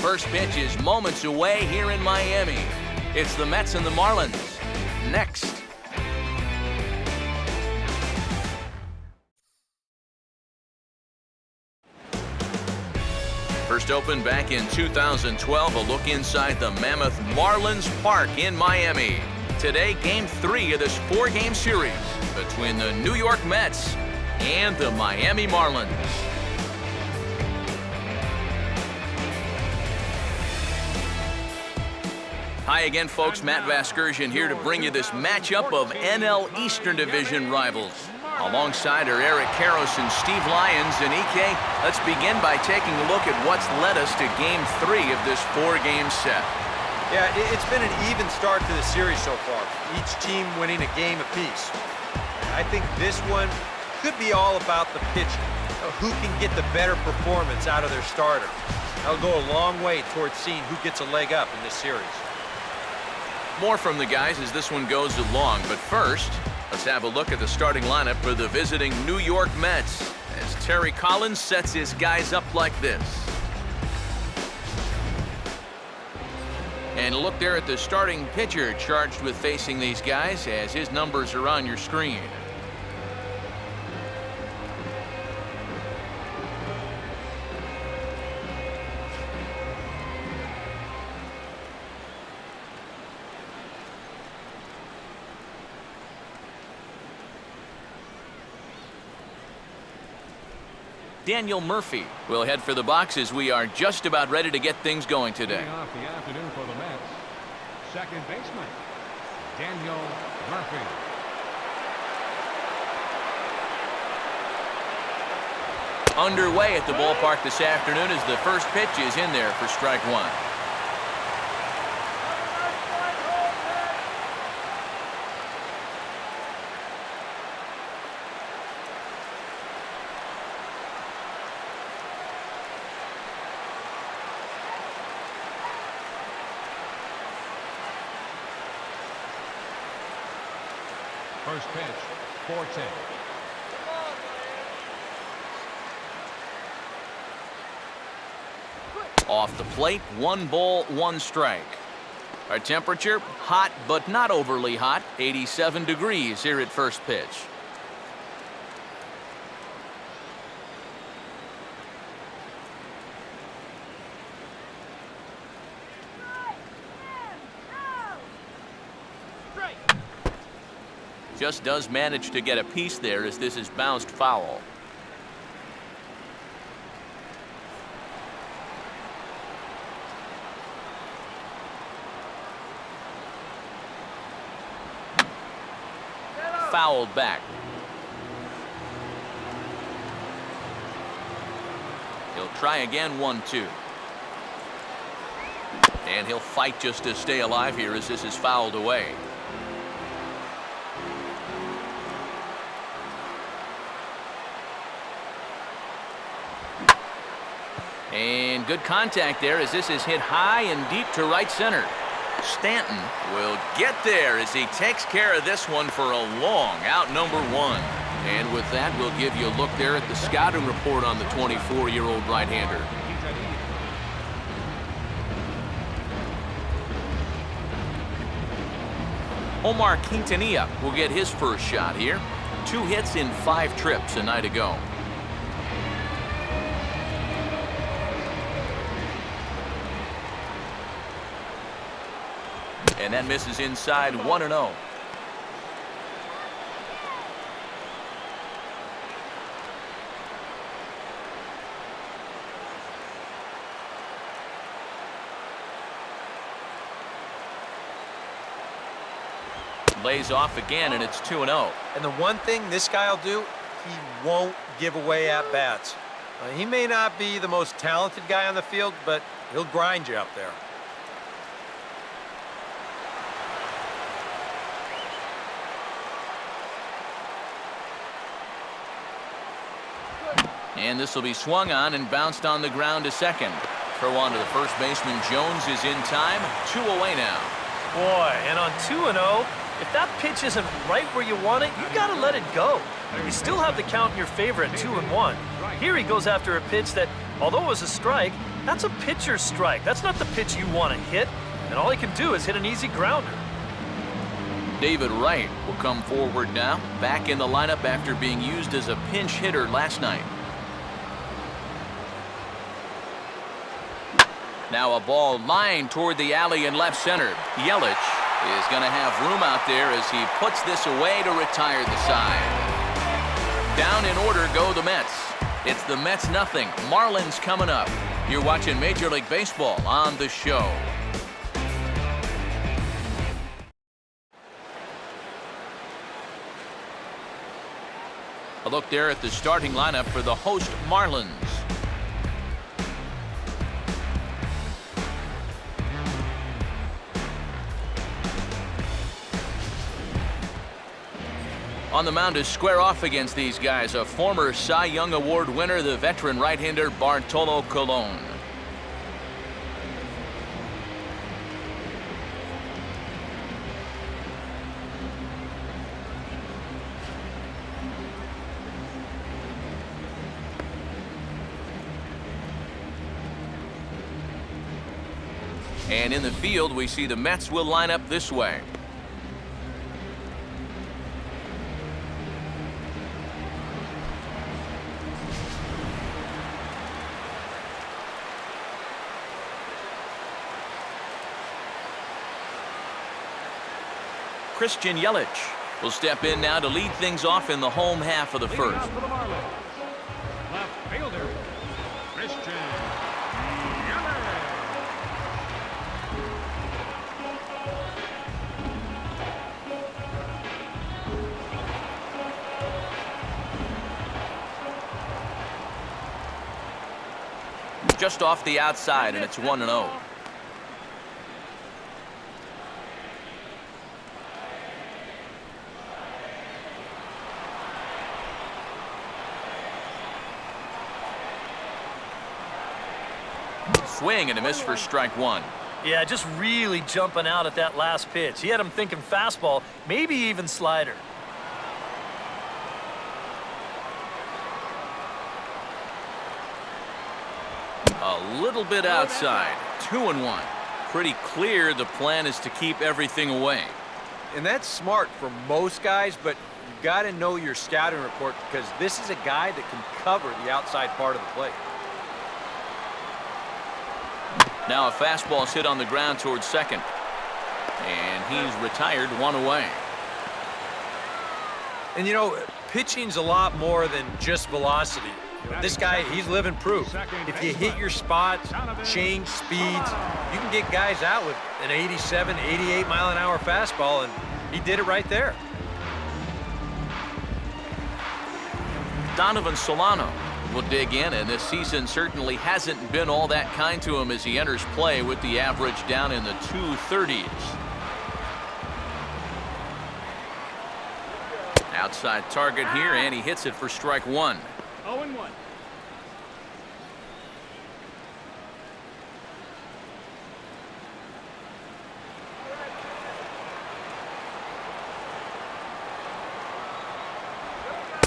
first pitch is moments away here in Miami. It's the Mets and the Marlins. Next. First opened back in 2012, a look inside the mammoth Marlins Park in Miami. Today, Game 3 of this 4-game series between the New York Mets and the Miami Marlins. Hi again, folks. Matt Vasgersian here to bring you this matchup of NL Eastern Division rivals. Alongside are Eric Karros and Steve Lyons. And EK, let's begin by taking a look at what's led us to Game 3 of this 4-game set. Yeah, it's been an even start to the series so far. Each team winning a game apiece. I think this one could be all about the pitching. Who can get the better performance out of their starter? That'll go a long way towards seeing who gets a leg up in this series. More from the guys as this one goes along, but first, let's have a look at the starting lineup for the visiting New York Mets as Terry Collins sets his guys up like this. And look there at the starting pitcher charged with facing these guys as his numbers are on your screen. Daniel Murphy will head for the box as we are just about ready to get things going today. Leading off the afternoon for the Mets, second baseman, Daniel Murphy. Underway at the ballpark this afternoon as the first pitch is in there for strike one. First pitch, 4-10. Off the plate, 1 ball, 1 strike. Our temperature, hot but not overly hot, 87 degrees here at first pitch. Just does manage to get a piece there as this is bounced foul. Fouled back. He'll try again, 1-2. And he'll fight just to stay alive here as this is fouled away. And good contact there as this is hit high and deep to right center. Stanton will get there as he takes care of this one for a long out, number 1. And with that, we'll give you a look there at the scouting report on the 24-year-old right-hander. Omar Quintanilla will get his first shot here. 2 hits in 5 trips a night ago. And that misses inside, 1-0. Lays off again, and it's 2-0. And the one thing this guy will do, he won't give away at-bats. He may not be the most talented guy on the field, but he'll grind you up there. And this will be swung on and bounced on the ground to second. Throw on to the first baseman. Jones is in time. 2 away now. Boy, and on 2-0, if that pitch isn't right where you want it, you got to let it go. You still have the count in your favor at 2-1. Here he goes after a pitch that, although it was a strike, That's a pitcher's strike. That's not the pitch you want to hit. And all he can do is hit an easy grounder. David Wright will come forward now, back in the lineup after being used as a pinch hitter last night. Now a ball lined toward the alley in left center. Yelich is going to have room out there as he puts this away to retire the side. Down in order go the Mets. It's the Mets nothing. Marlins coming up. You're watching Major League Baseball on the show. A look there at the starting lineup for the host Marlins. On the mound to square off against these guys, a former Cy Young Award winner, the veteran right-hander Bartolo Colon. And in the field, we see the Mets will line up this way. Christian Yelich will step in now to lead things off in the home half of the first. For the Marlins, left fielder, Christian Yelich. Just off the outside, and it's 1-0. Swing and a miss for strike one. Yeah, just really jumping out at that last pitch. He had him thinking fastball, maybe even slider. A little bit outside. 2-1. Pretty clear the plan is to keep everything away. And that's smart for most guys, but you got to know your scouting report because this is a guy that can cover the outside part of the plate. Now a fastball's hit on the ground towards second. And he's retired, one away. And you know, pitching's a lot more than just velocity. This guy, he's living proof. If you hit your spots, change speeds, you can get guys out with an 87, 88 mile an hour fastball, and he did it right there. Donovan Solano will dig in, and this season certainly hasn't been all that kind to him as he enters play with the average down in the 230s. Outside target here, and he hits it for strike one. 0-1.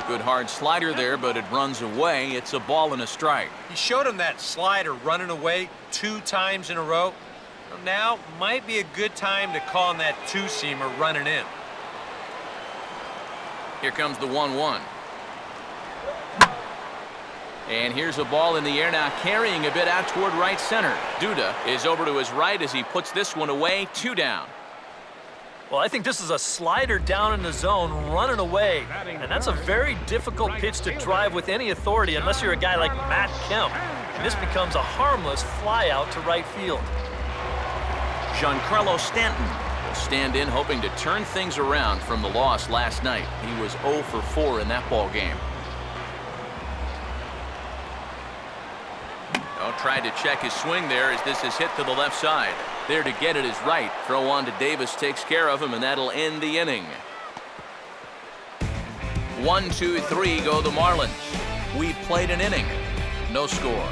Good hard slider there, but it runs away. It's a ball and a strike. He showed him that slider running away 2 times in a row. Now might be a good time to call him that two-seamer running in. Here comes the 1-1. And here's a ball in the air now, carrying a bit out toward right center. Duda is over to his right as he puts this one away, 2 down. Well, I think this is a slider down in the zone, running away. And that's a very difficult pitch to drive with any authority unless you're a guy like Matt Kemp. And this becomes a harmless fly out to right field. Giancarlo Stanton will stand in, hoping to turn things around from the loss last night. He was 0 for 4 in that ball game. Tried to check his swing there as this is hit to the left side. There to get it is right. Throw on to Davis takes care of him, and that'll end the inning. 1, 2, 3 go the Marlins. We played an inning. No score.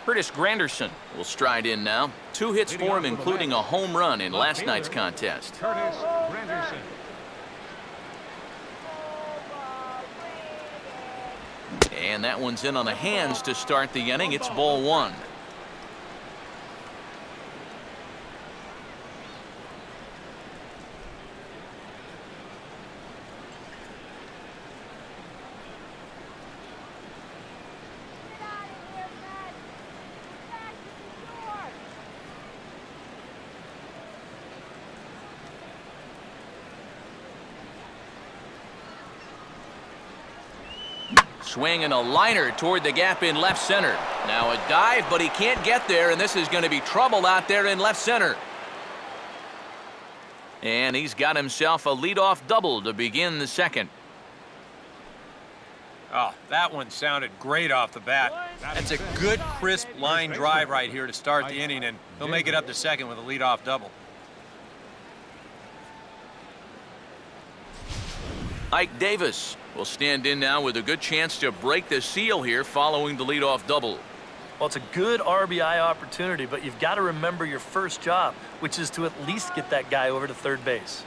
Curtis Granderson will stride in now. 2 hits for him, including a home run in last night's contest. Curtis Granderson. And that one's in on the hands to start the inning. It's ball one. Swing and a liner toward the gap in left center. Now a dive, but he can't get there, and this is going to be trouble out there in left center. And he's got himself a leadoff double to begin the second. Oh, that one sounded great off the bat. That's a good, crisp line drive right here to start the inning, and he'll make it up to second with a leadoff double. Ike Davis will stand in now with a good chance to break the seal here following the leadoff double. Well, it's a good RBI opportunity, but you've got to remember your first job, which is to at least get that guy over to third base.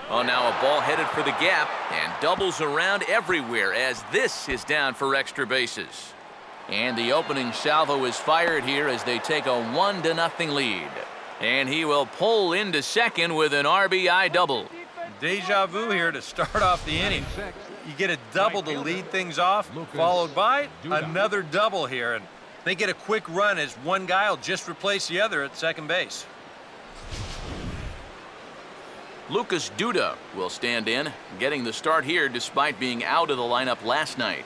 Oh, now a ball headed for the gap and doubles around everywhere as this is down for extra bases. And the opening salvo is fired here as they take a 1-0 lead. And he will pull into second with an RBI double. Deja vu here to start off the inning. You get a double to lead things off, followed by another double here. And they get a quick run as one guy will just replace the other at second base. Lucas Duda will stand in, getting the start here despite being out of the lineup last night.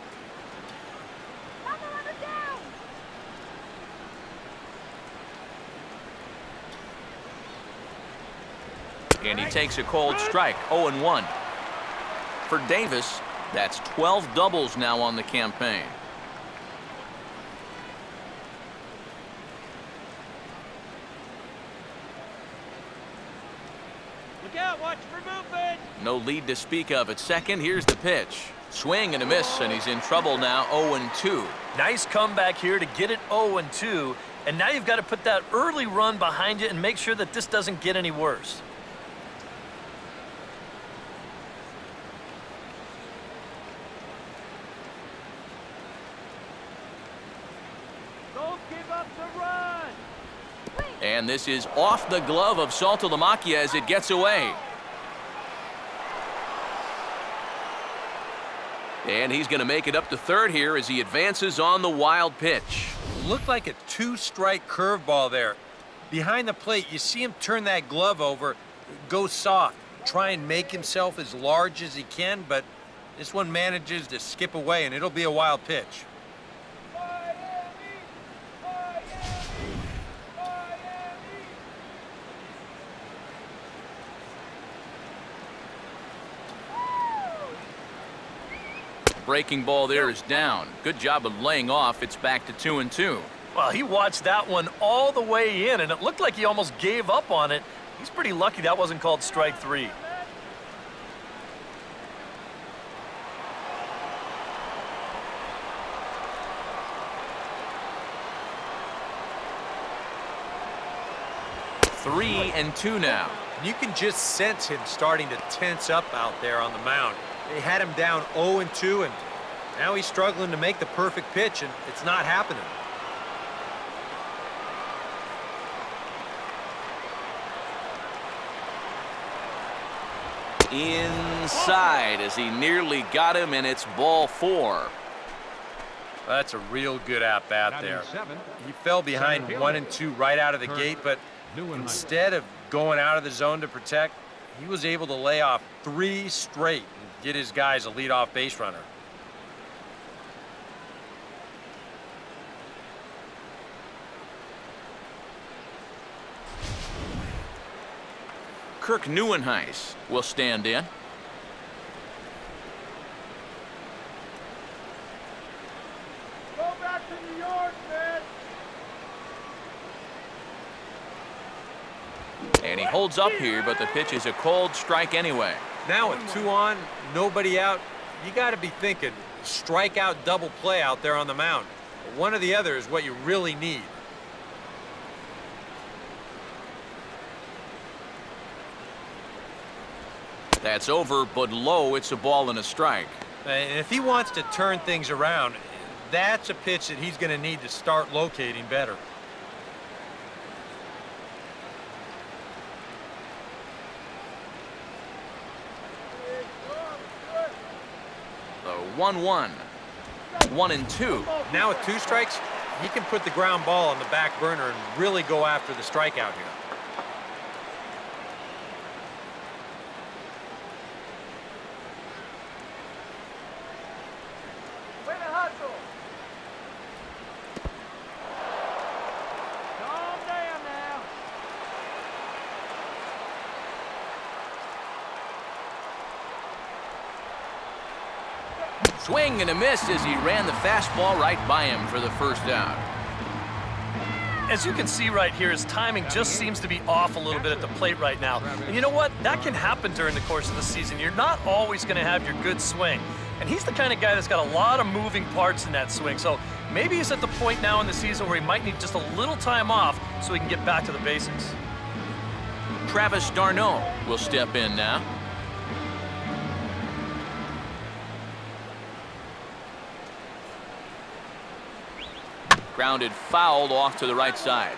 And he takes a cold strike, 0-1. For Davis, that's 12 doubles now on the campaign. Look out, watch for movement. No lead to speak of at second. Here's the pitch. Swing and a miss, and he's in trouble now, 0-2. Nice comeback here to get it 0-2, and now you've got to put that early run behind you and make sure that this doesn't get any worse. And this is off the glove of Saltalamacchia as it gets away. And he's going to make it up to third here as he advances on the wild pitch. Looked like a two-strike curveball there. Behind the plate, you see him turn that glove over, go soft, try and make himself as large as he can, but this one manages to skip away, and it'll be a wild pitch. Breaking ball there is down. Good job of laying off. It's back to 2-2. Well, he watched that one all the way in, and it looked like he almost gave up on it. He's pretty lucky that wasn't called strike three. Three and two now. You can just sense him starting to tense up out there on the mound. They had him down 0-2, and now he's struggling to make the perfect pitch, and it's not happening. Inside as he nearly got him, and it's ball four. That's a real good at-bat there. He fell behind 1-2 right out of the gate, but instead of going out of the zone to protect, he was able to lay off 3 straight and get his guys a leadoff base runner. Kirk Neuenhuis will stand in. Go back to New York, man. And he holds up here, but the pitch is a cold strike anyway. Now with 2 on, nobody out, you got to be thinking strikeout double play out there on the mound. One or the other is what you really need. That's over, but low. It's a ball and a strike. And if he wants to turn things around, that's a pitch that he's going to need to start locating better. The 1-1. 1-2. Now with 2 strikes, he can put the ground ball on the back burner and really go after the strikeout here. Way to hustle. Calm down now. Swing and a miss as he ran the fastball right by him for the first out. As you can see right here, his timing just seems to be off a little bit at the plate right now. And you know what? That can happen during the course of the season. You're not always going to have your good swing. And he's the kind of guy that's got a lot of moving parts in that swing. So maybe he's at the point now in the season where he might need just a little time off so he can get back to the basics. Travis d'Arnaud will step in now. Grounded fouled off to the right side.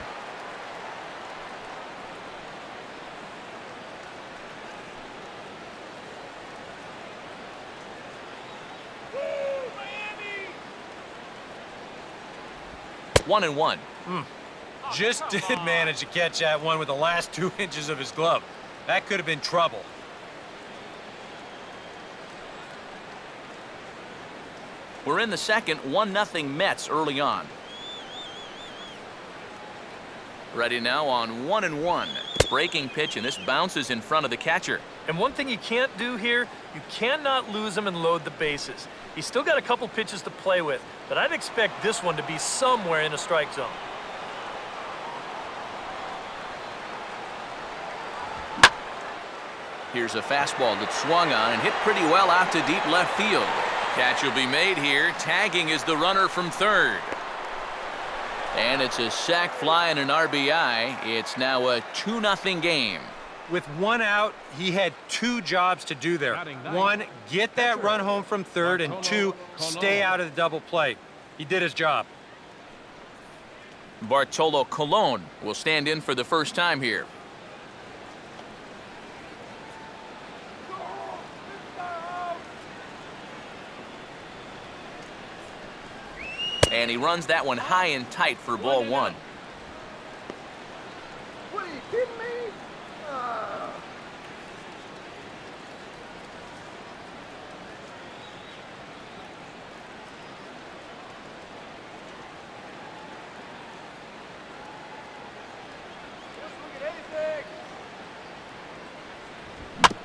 One and one. Just did manage to catch that one with the last 2 inches of his glove. That could have been trouble. We're in the second, 1-0 Mets early on. Ready now on 1-1. Breaking pitch, and this bounces in front of the catcher. And one thing you can't do here, you cannot lose him and load the bases. He's still got a couple pitches to play with, but I'd expect this one to be somewhere in a strike zone. Here's a fastball that swung on and hit pretty well out to deep left field. Catch will be made here. Tagging is the runner from third. And it's a sac fly and an RBI. It's now a 2-0 game. With 1 out, he had 2 jobs to do there. 1, get that run home from third, and 2, stay out of the double play. He did his job. Bartolo Colon will stand in for the first time here. And he runs that one high and tight for ball 1. What are you kidding me?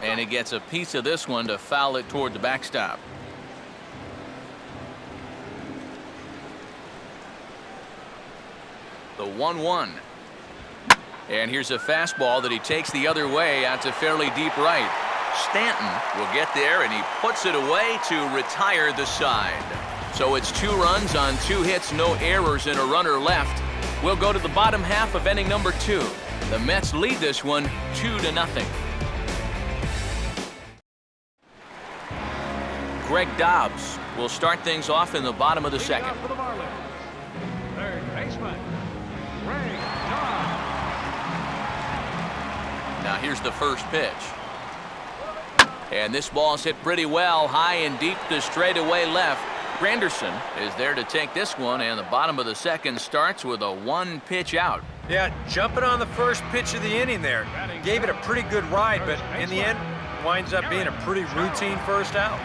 And he gets a piece of this one to foul it toward the backstop. The 1-1. And here's a fastball that he takes the other way out to fairly deep right. Stanton will get there, and he puts it away to retire the side. So it's 2 runs on 2 hits, no errors, and a runner left. We'll go to the bottom half of inning number 2. The Mets lead this one 2-0. Greg Dobbs will start things off in the bottom of the second. For the Marlins, third baseman, Greg Dobbs. Now here's the first pitch. And this ball's hit pretty well, high and deep to straightaway left. Granderson is there to take this one, and the bottom of the second starts with a 1-pitch out. Yeah, jumping on the first pitch of the inning there. Gave it a pretty good ride, but in the end, winds up being a pretty routine first out.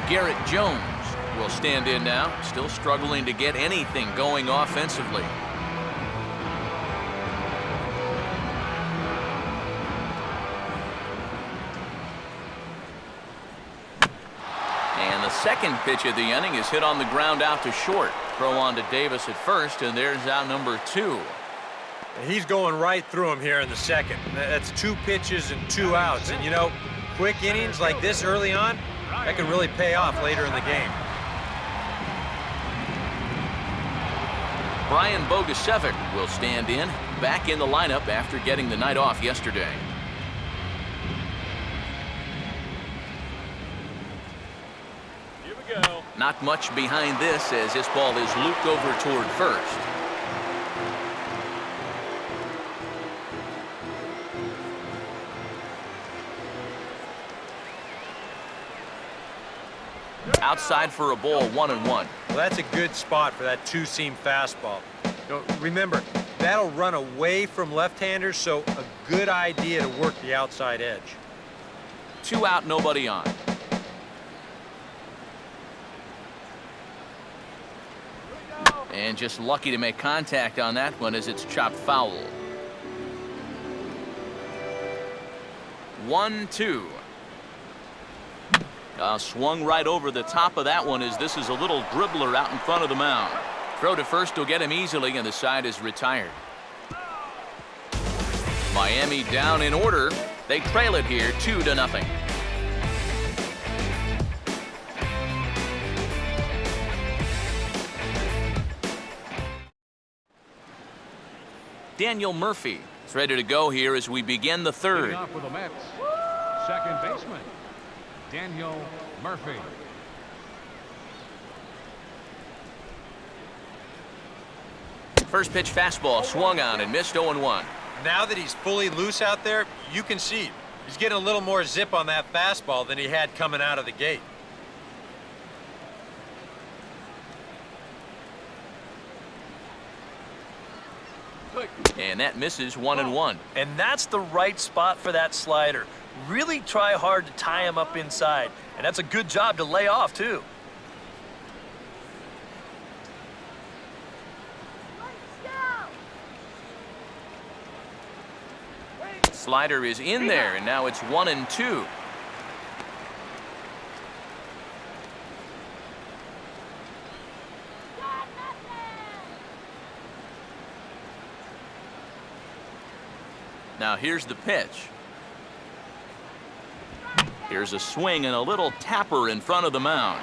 Garrett Jones will stand in now, still struggling to get anything going offensively. And the second pitch of the inning is hit on the ground out to short. Throw on to Davis at first, and there's out number 2. He's going right through him here in the second. That's 2 pitches and 2 outs. And, you know, quick innings like this early on, that can really pay off later in the game. Brian Bogusevic will stand in, back in the lineup after getting the night off yesterday. Not much behind this as this ball is looped over toward first. Outside for a ball, 1-1. Well, that's a good spot for that two-seam fastball. Remember, that'll run away from left-handers, so a good idea to work the outside edge. 2 out, nobody on. And just lucky to make contact on that one as it's chopped foul. 1-2. Swung right over the top of that one as this is a little dribbler out in front of the mound. Throw to first will get him easily, and the side is retired. Miami down in order. They trail it here 2-0. Daniel Murphy is ready to go here as we begin the third. Leading off for the Mets, second baseman, Daniel Murphy. First pitch fastball swung on and missed 0-1. Now that he's fully loose out there, you can see he's getting a little more zip on that fastball than he had coming out of the gate. And that misses 1-1. And that's the right spot for that slider. Really try hard to tie him up inside. And that's a good job to lay off, too. Slider is in there, and now it's 1-2. Now here's the pitch. Here's a swing and a little tapper in front of the mound.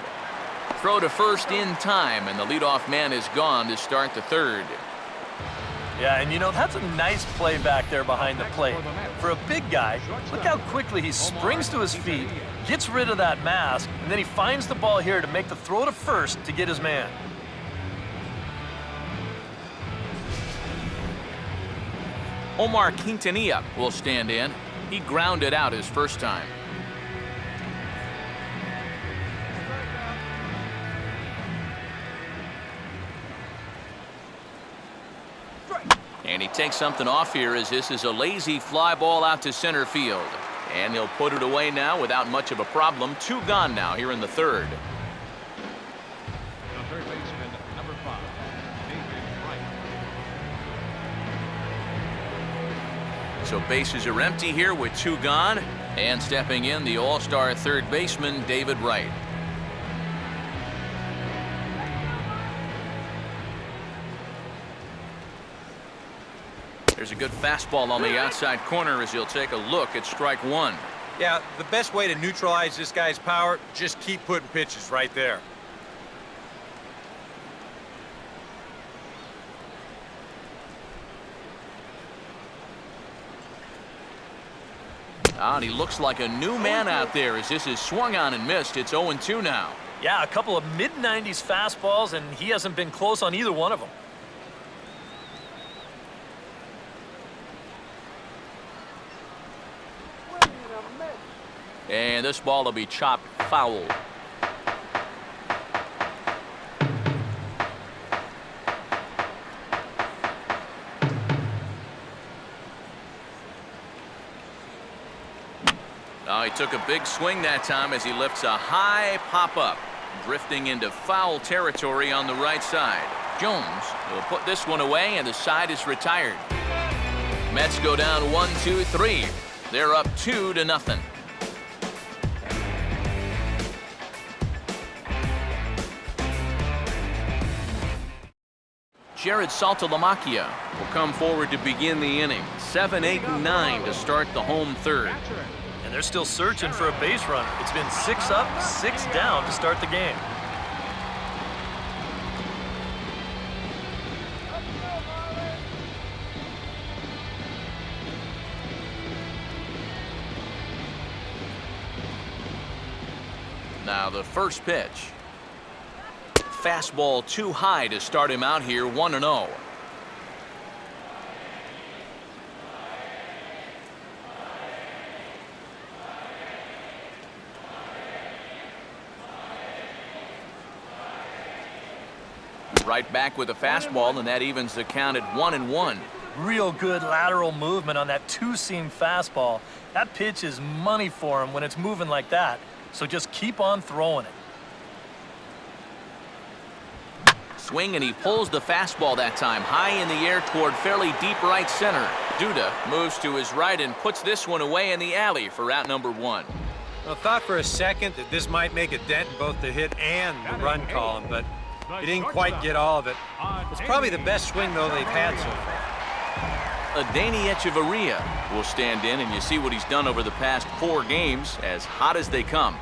Throw to first in time, and the leadoff man is gone to start the third. Yeah, and you know, that's a nice play back there behind the plate. For a big guy, look how quickly he springs to his feet, gets rid of that mask, and then he finds the ball here to make the throw to first to get his man. Omar Quintanilla will stand in. He grounded out his first time. And he takes something off here as this is a lazy fly ball out to center field. And he'll put it away now without much of a problem. 2 gone now here in the third. The third baseman, number 5, David Wright. So bases are empty here with 2 gone. And stepping in, the all-star third baseman, David Wright. There's a good fastball on the outside corner as he'll take a look at strike 1. Yeah, the best way to neutralize this guy's power, just keep putting pitches right there. And he looks like a new man out there as this is swung on and missed. It's 0-2 now. Yeah, a couple of mid-90s fastballs, and he hasn't been close on either one of them. And this ball will be chopped foul. He took a big swing that time as he lifts a high pop-up, drifting into foul territory on the right side. Jones will put this one away, and the side is retired. Mets go down 1-2-3. They're up 2-0. Jared Saltalamacchia will come forward to begin the inning. 7, 8, and 9 to start the home third. And they're still searching for a base runner. It's been 6 up, 6 down to start the game. Now the first pitch. fastball too high to start him out here 1-0. Right back with a fastball, and that evens the count at 1-1. Real good lateral movement on that two-seam fastball. That pitch is money for him when it's moving like that. So just keep on throwing it. Swing, and he pulls the fastball that time high in the air toward fairly deep right center. Duda moves to his right and puts this one away in the alley for out number 1. I thought for a second that this might make a dent in both the hit and the run column, but he didn't quite get all of it. It's probably the best swing, though, they've had so far. Adeiny Echeverria will stand in, and you see what he's done over the past 4 games, as hot as they come.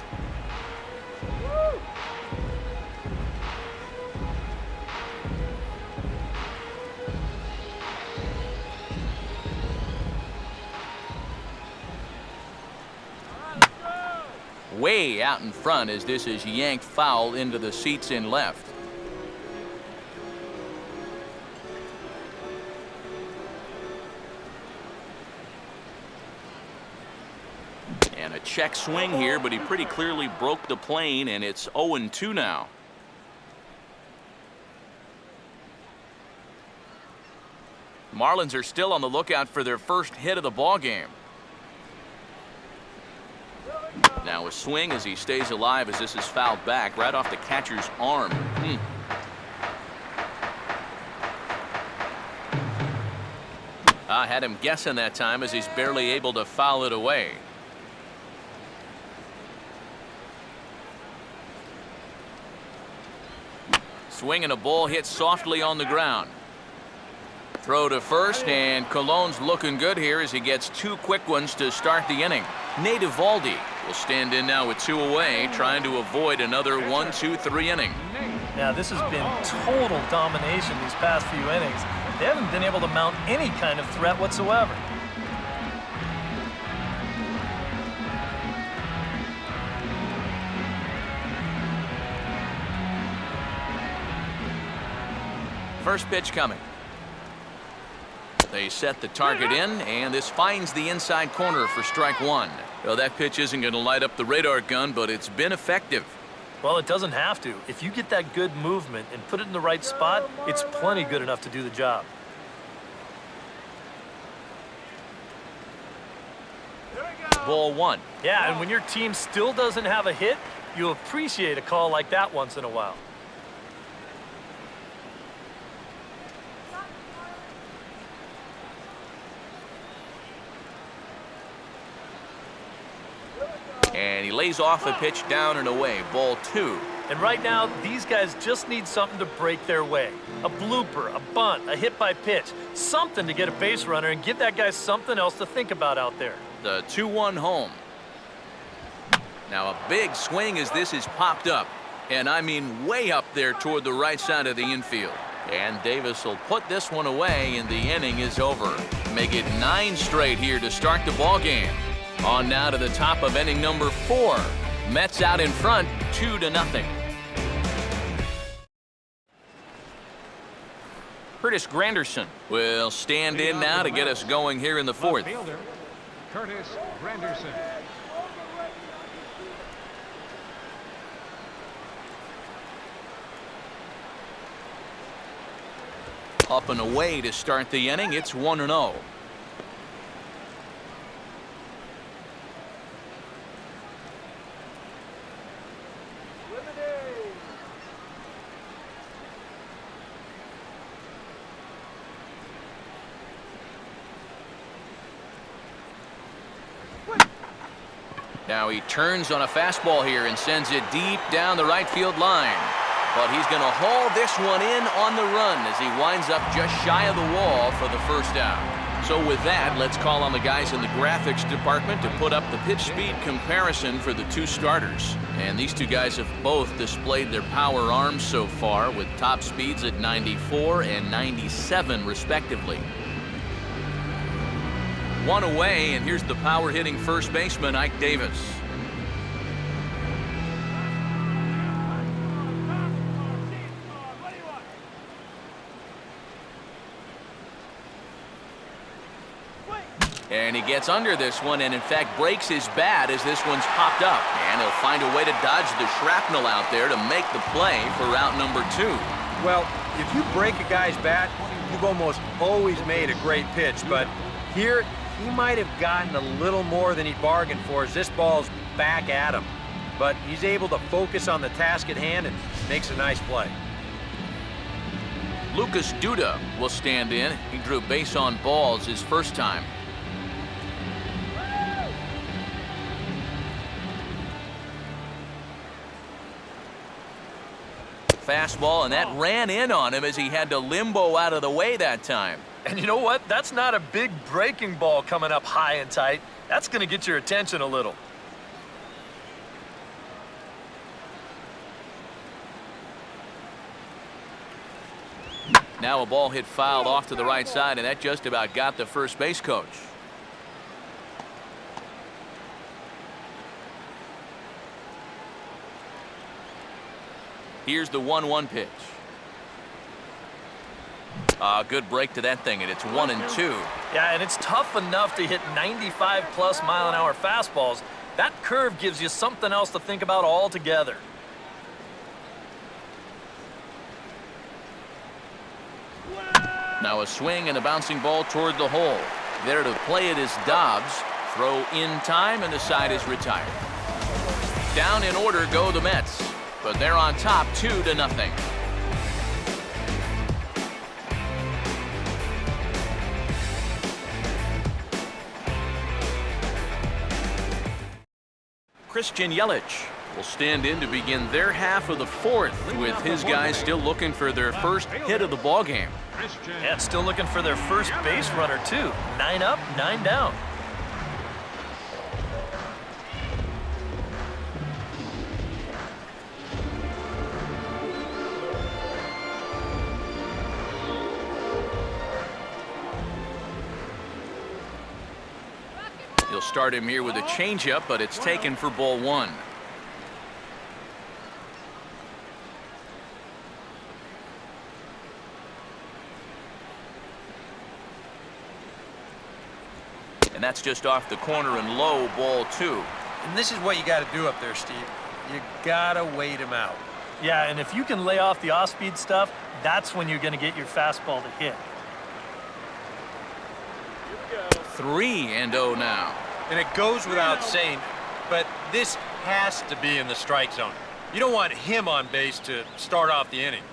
Way out in front as this is yanked foul into the seats in left. And a check swing here, but he pretty clearly broke the plane, and it's 0-2 now. Marlins are still on the lookout for their first hit of the ball game. Now a swing as he stays alive as this is fouled back right off the catcher's arm. I had him guessing that time as he's barely able to foul it away. Swing and a ball hit softly on the ground. Throw to first, and Colon's looking good here as he gets 2 quick ones to start the inning. Nate Eovaldi will stand in now with 2 away, trying to avoid another 1-2-3 inning. Now, this has been total domination these past few innings. They haven't been able to mount any kind of threat whatsoever. First pitch coming. They set the target in, and this finds the inside corner for strike 1. Well, that pitch isn't going to light up the radar gun, but it's been effective. Well, it doesn't have to. If you get that good movement and put it in the right spot, it's plenty good enough to do the job. Ball 1. Yeah, and when your team still doesn't have a hit, you appreciate a call like that once in a while. And he lays off a pitch down and away. Ball 2. And right now, these guys just need something to break their way. A blooper, a bunt, a hit by pitch. Something to get a base runner and give that guy something else to think about out there. The 2-1 home. Now a big swing as this is popped up. And I mean way up there toward the right side of the infield. And Davis will put this one away, and the inning is over. Make it 9 straight here to start the ball game. On now to the top of inning number 4. Mets out in front, 2-0. Curtis Granderson will stand in now to get us going here in the 4th. Fielder, Curtis Granderson. Up and away to start the inning. It's 1-0. Now he turns on a fastball here and sends it deep down the right field line. But he's going to haul this one in on the run as he winds up just shy of the wall for the first out. So with that, let's call on the guys in the graphics department to put up the pitch speed comparison for the 2 starters. And these 2 guys have both displayed their power arms so far with top speeds at 94 and 97 respectively. 1 away, and here's the power hitting first baseman, Ike Davis. And he gets under this one and, in fact, breaks his bat as this one's popped up. And he'll find a way to dodge the shrapnel out there to make the play for route number 2. Well, if you break a guy's bat, you've almost always made a great pitch. But here, he might have gotten a little more than he bargained for as this ball's back at him. But he's able to focus on the task at hand and makes a nice play. Lucas Duda will stand in. He drew base on balls his first time. Fastball, and that ran in on him as he had to limbo out of the way that time. And you know what? That's not a big breaking ball coming up high and tight. That's going to get your attention a little. Now a ball hit fouled off to the right side, and that just about got the first base coach. Here's the 1-1 pitch. Good break to that thing, and it's 1-2. Yeah, and it's tough enough to hit 95+ mile-an-hour fastballs. That curve gives you something else to think about altogether. Now a swing and a bouncing ball toward the hole. There to play it is Dobbs. Throw in time, and the side is retired. Down in order go the Mets, but they're on top 2-0. Christian Yelich will stand in to begin their half of the fourth, with his guys still looking for their first hit of the ballgame. Yeah, still looking for their first base runner, too. 9 up, 9 down. He'll start him here with a changeup, but it's taken for ball 1. And that's just off the corner and low, ball 2. And this is what you got to do up there, Steve. You got to wait him out. Yeah, and if you can lay off the off-speed stuff, that's when you're going to get your fastball to hit. 3-0 now. And it goes without saying, but this has to be in the strike zone. You don't want him on base to start off the inning.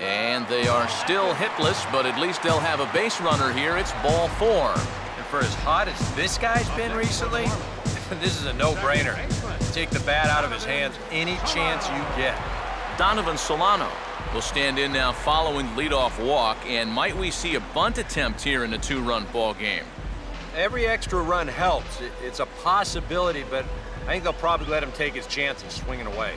And they are still hitless, but at least they'll have a base runner here. It's ball 4. And for as hot as this guy's been recently, this is a no-brainer. Take the bat out of his hands any chance you get. Donovan Solano will stand in now following the leadoff walk, and might we see a bunt attempt here in a 2-run ball game? Every extra run helps. It's a possibility, but I think they'll probably let him take his chances swinging away.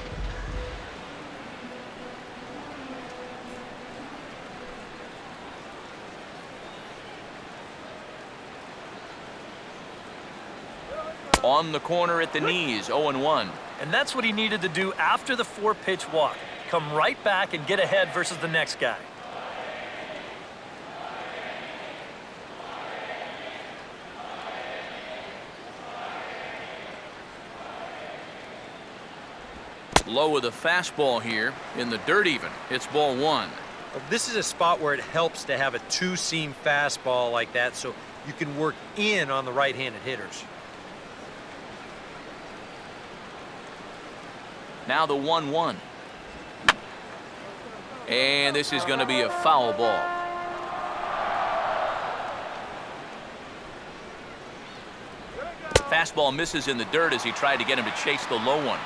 On the corner at the knees, 0-1. And that's what he needed to do after the 4-pitch walk. Come right back and get ahead versus the next guy. Low with a fastball here in the dirt even. It's ball 1. Well, this is a spot where it helps to have a two-seam fastball like that so you can work in on the right-handed hitters. Now the 1-1. And this is going to be a foul ball. Fastball misses in the dirt as he tried to get him to chase the low one.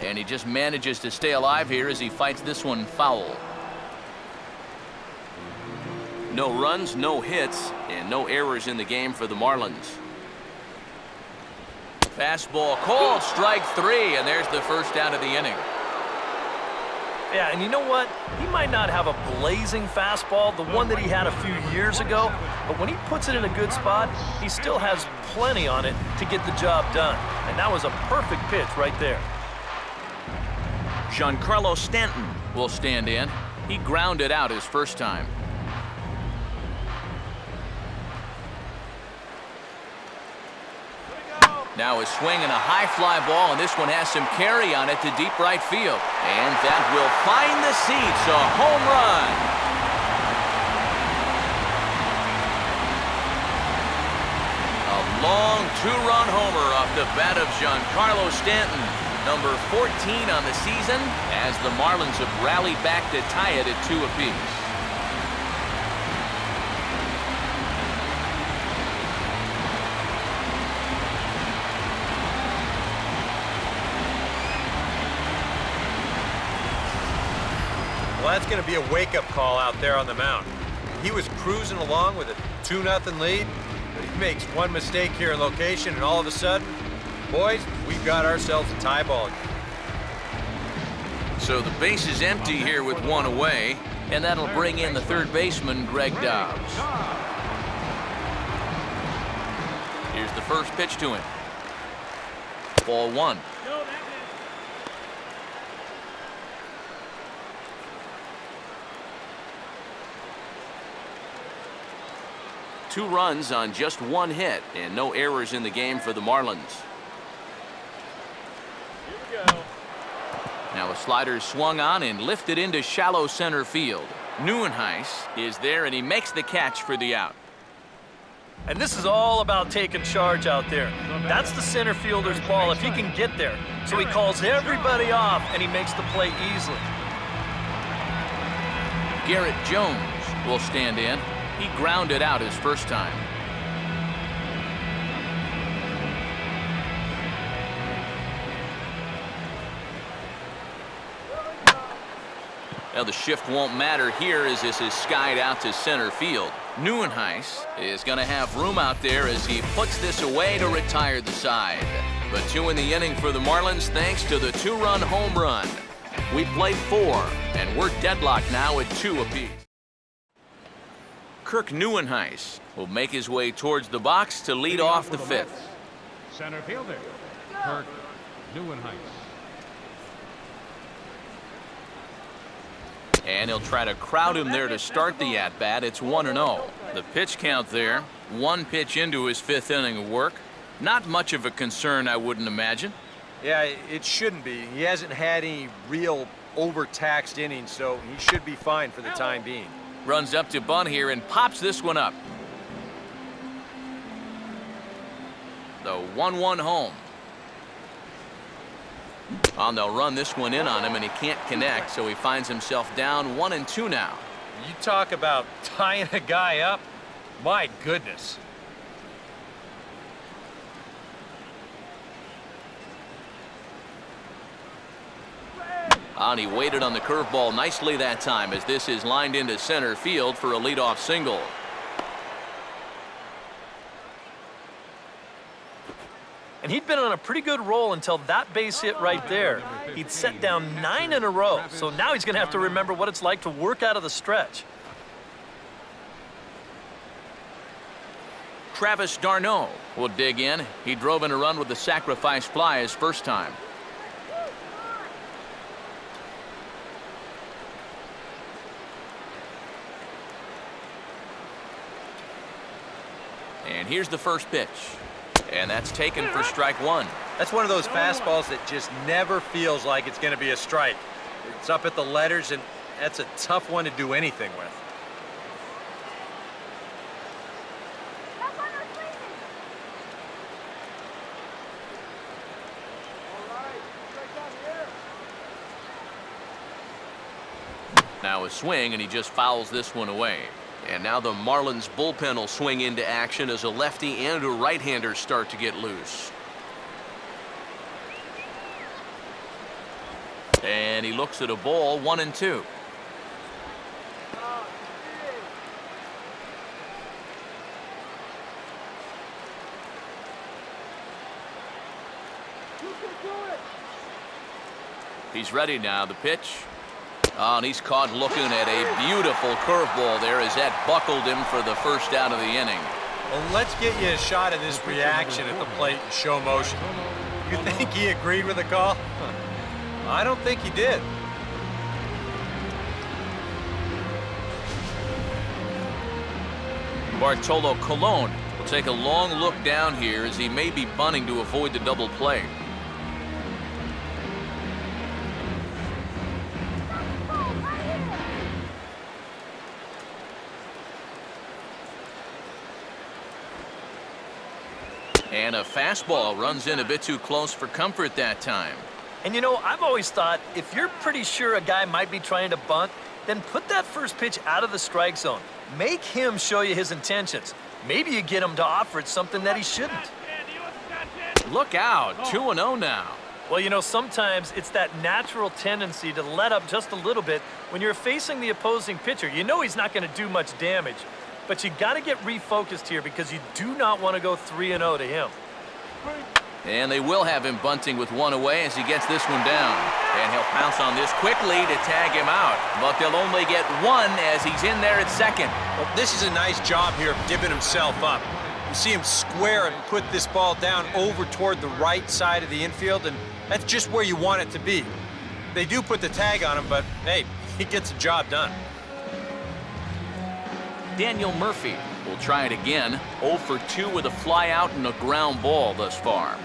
And he just manages to stay alive here as he fights this one foul. No runs, no hits, and no errors in the game for the Marlins. Fastball called, strike 3, and there's the first out of the inning. Yeah, and you know what? He might not have a blazing fastball, the one that he had a few years ago, but when he puts it in a good spot, he still has plenty on it to get the job done. And that was a perfect pitch right there. Giancarlo Stanton will stand in. He grounded out his first time. Now a swing and a high fly ball, and this one has some carry on it to deep right field. And that will find the seats, a home run. A long two-run homer off the bat of Giancarlo Stanton, number 14 on the season, as the Marlins have rallied back to tie it at 2 apiece. Well, that's going to be a wake-up call out there on the mound. He was cruising along with a 2-0 lead, but he makes one mistake here in location, and all of a sudden, boys, we've got ourselves a tie ball game. So the base is empty here with one away, and that'll bring in the third baseman, Greg Dobbs. Here's the first pitch to him. Ball 1. 2 runs on just 1 hit, and no errors in the game for the Marlins. Here we go. Now a slider swung on and lifted into shallow center field. Nieuwenhuis is there, and he makes the catch for the out. And this is all about taking charge out there. That's the center fielder's ball if he can get there. So he calls everybody off, and he makes the play easily. Garrett Jones will stand in. He grounded out his first time. Now the shift won't matter here as this is skied out to center field. Nieuwenhuis is going to have room out there as he puts this away to retire the side. But 2 in the inning for the Marlins thanks to the 2-run home run. We play 4, and we're deadlocked now at 2 apiece. Kirk Nieuwenhuis will make his way towards the box to lead off the 5th. Center fielder, Kirk Nieuwenhuis. And he'll try to crowd him there to start the at-bat. It's 1-0. The pitch count there, 1 pitch into his 5th inning of work. Not much of a concern, I wouldn't imagine. Yeah, it shouldn't be. He hasn't had any real overtaxed innings, so he should be fine for the time being. Runs up to bunt here and pops this one up. The 1-1 home. And they'll run this one in on him, and he can't connect, so he finds himself down 1-2 now. You talk about tying a guy up. My goodness. And he waited on the curveball nicely that time as this is lined into center field for a leadoff single. And he'd been on a pretty good roll until that base hit right there. He'd set down 9 in a row, so now he's going to have to remember what it's like to work out of the stretch. Travis d'Arnaud will dig in. He drove in a run with the sacrifice fly his first time. And here's the first pitch. And that's taken for strike 1. That's one of those fastballs that just never feels like it's going to be a strike. It's up at the letters, and that's a tough one to do anything with. Now a swing, and he just fouls this one away. And now the Marlins bullpen will swing into action as a lefty and a right-hander start to get loose. And he looks at a ball, 1-2. He's ready now. The pitch. Oh, and he's caught looking at a beautiful curveball there as that buckled him for the first out of the inning. Well, let's get you a shot of this reaction at the plate in show motion. You think he agreed with the call? I don't think he did. Bartolo Colon will take a long look down here as he may be bunting to avoid the double play. And a fastball runs in a bit too close for comfort that time. And you know, I've always thought if you're pretty sure a guy might be trying to bunt, then put that first pitch out of the strike zone. Make him show you his intentions. Maybe you get him to offer it something that he shouldn't. Look out, 2-0 now. Well, you know, sometimes it's that natural tendency to let up just a little bit when you're facing the opposing pitcher. You know he's not going to do much damage, but you got to get refocused here because you do not want to go 3-0 to him. And they will have him bunting with one away as he gets this one down. And he'll pounce on this quickly to tag him out. But they'll only get one as he's in there at second. Well, this is a nice job here of dipping himself up. You see him square and put this ball down over toward the right side of the infield, and that's just where you want it to be. They do put the tag on him, but hey, he gets the job done. Daniel Murphy will try it again. 0 for 2 with a fly out and a ground ball thus far.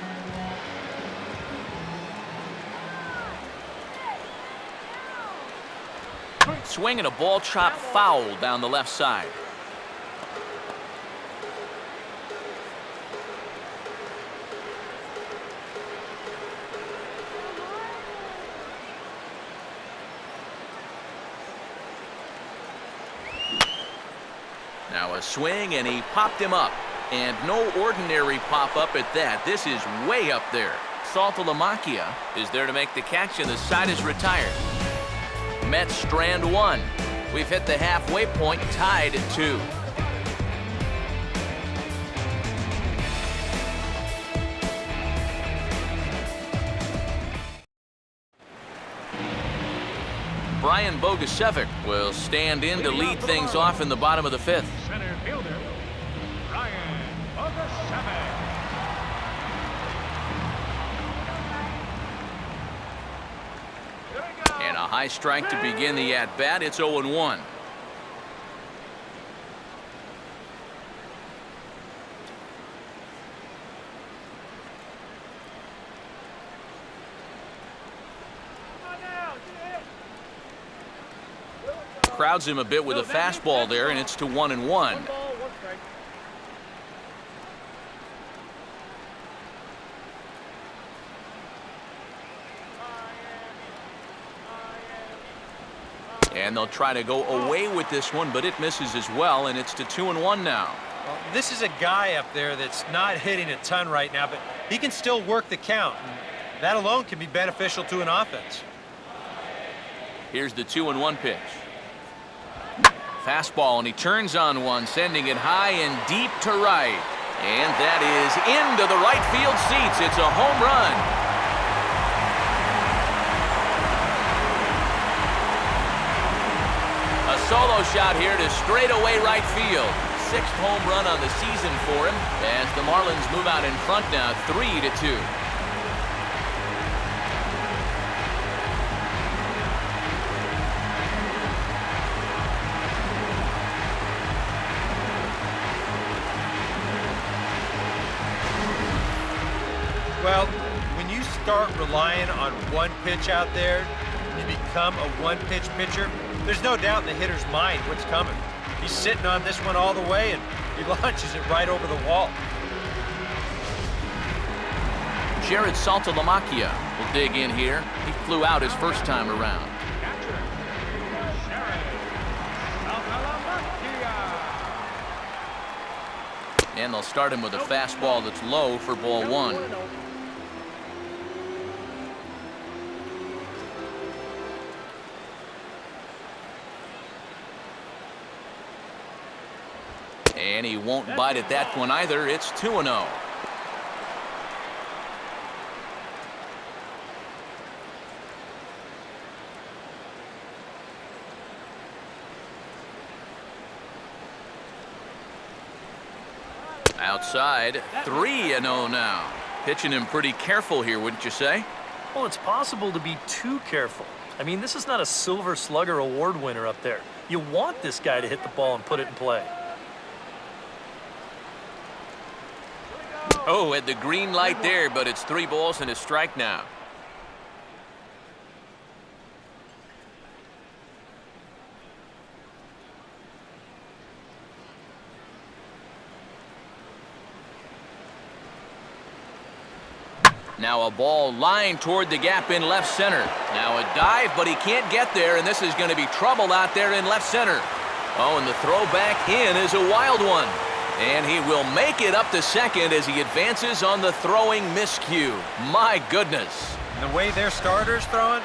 Swinging a ball chopped foul down the left side. Now a swing, and he popped him up. And no ordinary pop-up at that. This is way up there. Saltalamacchia is there to make the catch, and the side is retired. Mets strand one. We've hit the halfway point, tied at 2. Brian Bogusevic will stand in to lead things off in the bottom of the 5th. Center fielder, Brian Bogusevic. And a high strike to begin the at-bat. It's 0-1. Crowds him a bit with a fastball there, and it's to 1-1. And they'll try to go away with this one, but it misses as well, and it's to 2-1 now. Well, this is a guy up there that's not hitting a ton right now, but he can still work the count. And that alone can be beneficial to an offense. Here's the 2-1 pitch. Fastball, and he turns on one, sending it high and deep to right. And that is into the right field seats. It's a home run. A solo shot here to straightaway right field. 6th home run on the season for him as the Marlins move out in front now, 3-2. Well, when you start relying on one pitch out there, you become a one-pitch pitcher, there's no doubt in the hitter's mind what's coming. He's sitting on this one all the way, and he launches it right over the wall. Jared Saltalamacchia will dig in here. He flew out his first time around. Catcher, Jared Saltalamacchia. And they'll start him with a fastball that's low for ball 1. And he won't bite at that one either. It's 2-0. Outside, 3-0 now. Pitching him pretty careful here, wouldn't you say? Well, it's possible to be too careful. I mean, this is not a Silver Slugger award winner up there. You want this guy to hit the ball and put it in play. Oh, at the green light there, but it's 3 balls and a strike now. Now a ball lined toward the gap in left center. Now a dive, but he can't get there, and this is going to be trouble out there in left center. Oh, and the throw back in is a wild one. And he will make it up to second as he advances on the throwing miscue. My goodness. And the way their starter's throwing,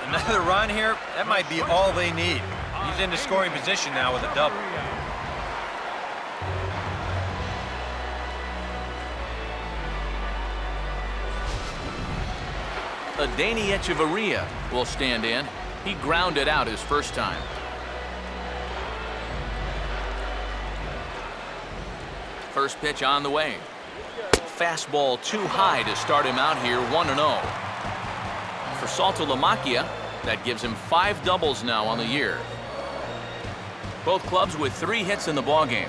another run here, that might be all they need. He's into scoring position now with a double. Danny Echeverria will stand in. He grounded out his first time. First pitch on the way. Fastball too high to start him out here 1-0. For Saltalamacchia, that gives him 5 doubles now on the year. Both clubs with 3 hits in the ballgame.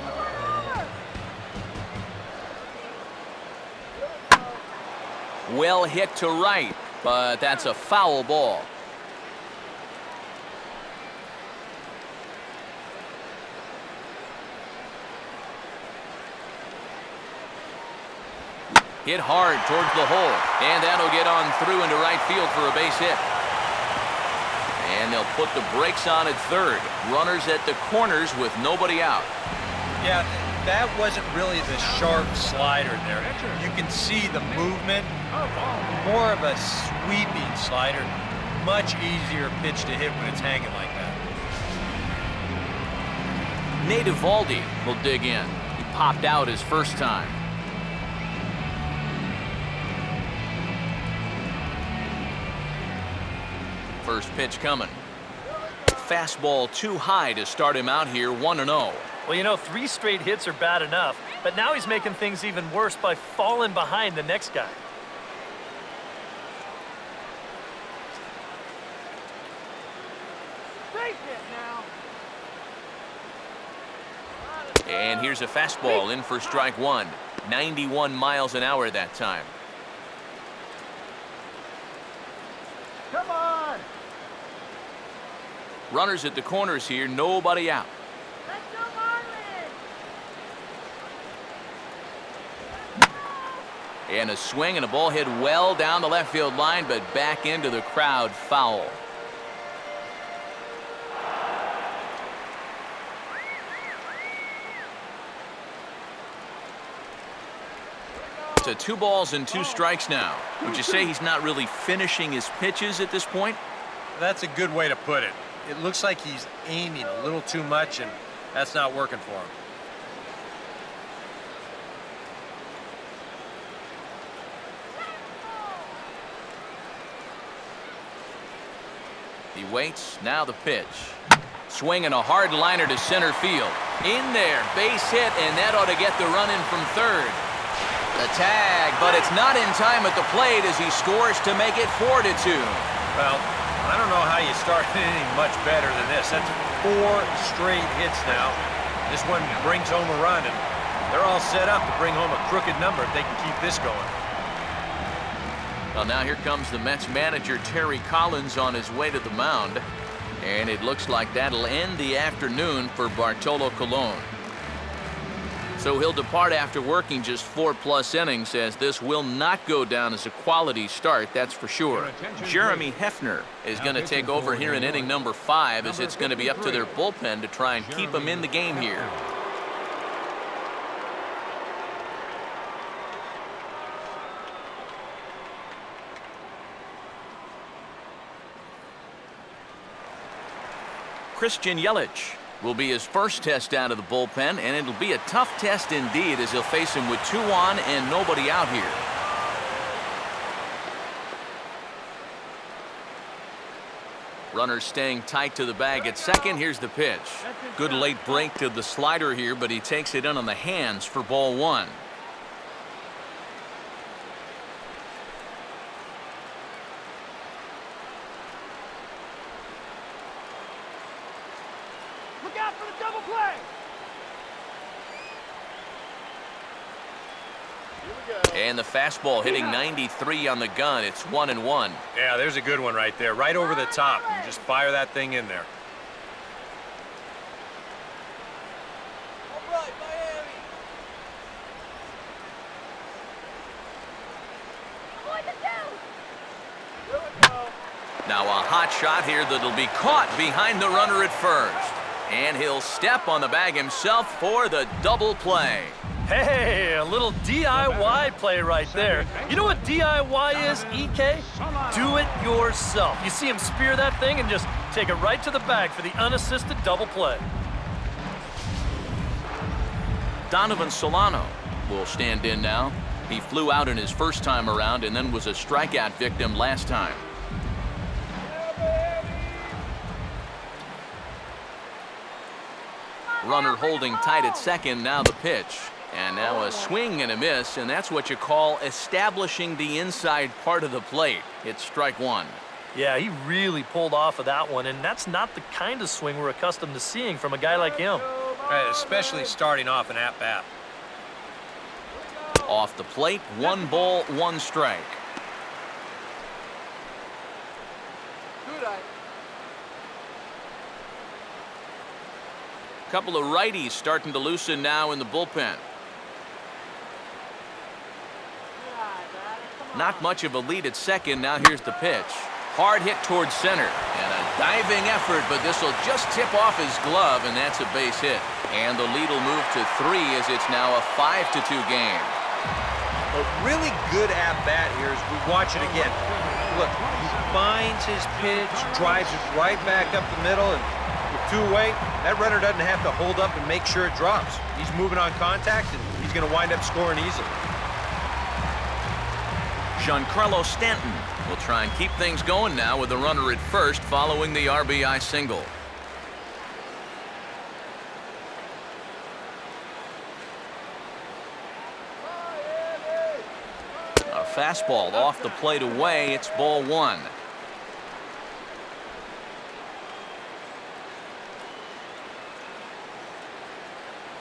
Well hit to right, but that's a foul ball. Hit hard towards the hole, and that'll get on through into right field for a base hit. And they'll put the brakes on at third. Runners at the corners with nobody out. Yeah, that wasn't really the sharp slider there. You can see the movement, more of a sweeping slider. Much easier pitch to hit when it's hanging like that. Nate Eovaldi will dig in. He popped out his first time. First pitch coming. Fastball too high to start him out here 1-0. Well, you know, 3 straight hits are bad enough, but now he's making things even worse by falling behind the next guy. And here's a fastball in for strike 1. 91 miles an hour that time. Come on! Runners at the corners here, nobody out. Let's go, Marlins! And a swing and a ball hit well down the left field line, but back into the crowd, foul. To 2 balls and 2 strikes now. Would you say he's not really finishing his pitches at this point? That's a good way to put it. It looks like he's aiming a little too much, and that's not working for him. He waits, now the pitch. Swinging a hard liner to center field. In there, base hit, and that ought to get the run in from third. The tag, but it's not in time at the plate as he scores to make it 4-2. Well, I don't know how you start anything much better than this. That's 4 straight hits now. This one brings home a run, and they're all set up to bring home a crooked number if they can keep this going. Well, now here comes the Mets manager, Terry Collins, on his way to the mound. And it looks like that'll end the afternoon for Bartolo Colon. So he'll depart after working just 4+ innings, as this will not go down as a quality start, that's for sure. Jeremy Hefner is going to take over here in inning number 5, as it's going to be up to their bullpen to try and keep him in the game here. Christian Yelich will be his first test out of the bullpen, and it'll be a tough test indeed, as he'll face him with 2 on and nobody out here. Runners staying tight to the bag at second. Here's the pitch. Good late break to the slider here, but he takes it in on the hands for ball 1. out for the double play. And the fastball hitting 93 on the gun. It's 1-1. Yeah, there's a good one right there, right over the top. You just fire that thing in there. All right, Miami. Here we go. Now a hot shot here that'll be caught behind the runner at first. And he'll step on the bag himself for the double play. Hey, a little DIY play right there. You know what DIY is, EK? Do it yourself. You see him spear that thing and just take it right to the bag for the unassisted double play. Donovan Solano will stand in now. He flew out in his first time around and then was a strikeout victim last time. Runner holding tight at second, now the pitch. And now a swing and a miss, and that's what you call establishing the inside part of the plate. It's strike one. Yeah, he really pulled off of that one, and that's not the kind of swing we're accustomed to seeing from a guy like him. Especially starting off an at-bat. Off the plate, 1 ball, 1 strike. Good eye. Couple of righties starting to loosen now in the bullpen. Not much of a lead at second. Now here's the pitch. Hard hit towards center. And a diving effort, but this will just tip off his glove, and that's a base hit. And the lead will move to 3 as it's now a 5-2 game. A really good at-bat here as we watch it again. Look, he finds his pitch, drives it right back up the middle, and with 2 away, that runner doesn't have to hold up and make sure it drops. He's moving on contact, and he's going to wind up scoring easily. Giancarlo Stanton will try and keep things going now with the runner at first following the RBI single. A fastball off the plate away. It's ball 1.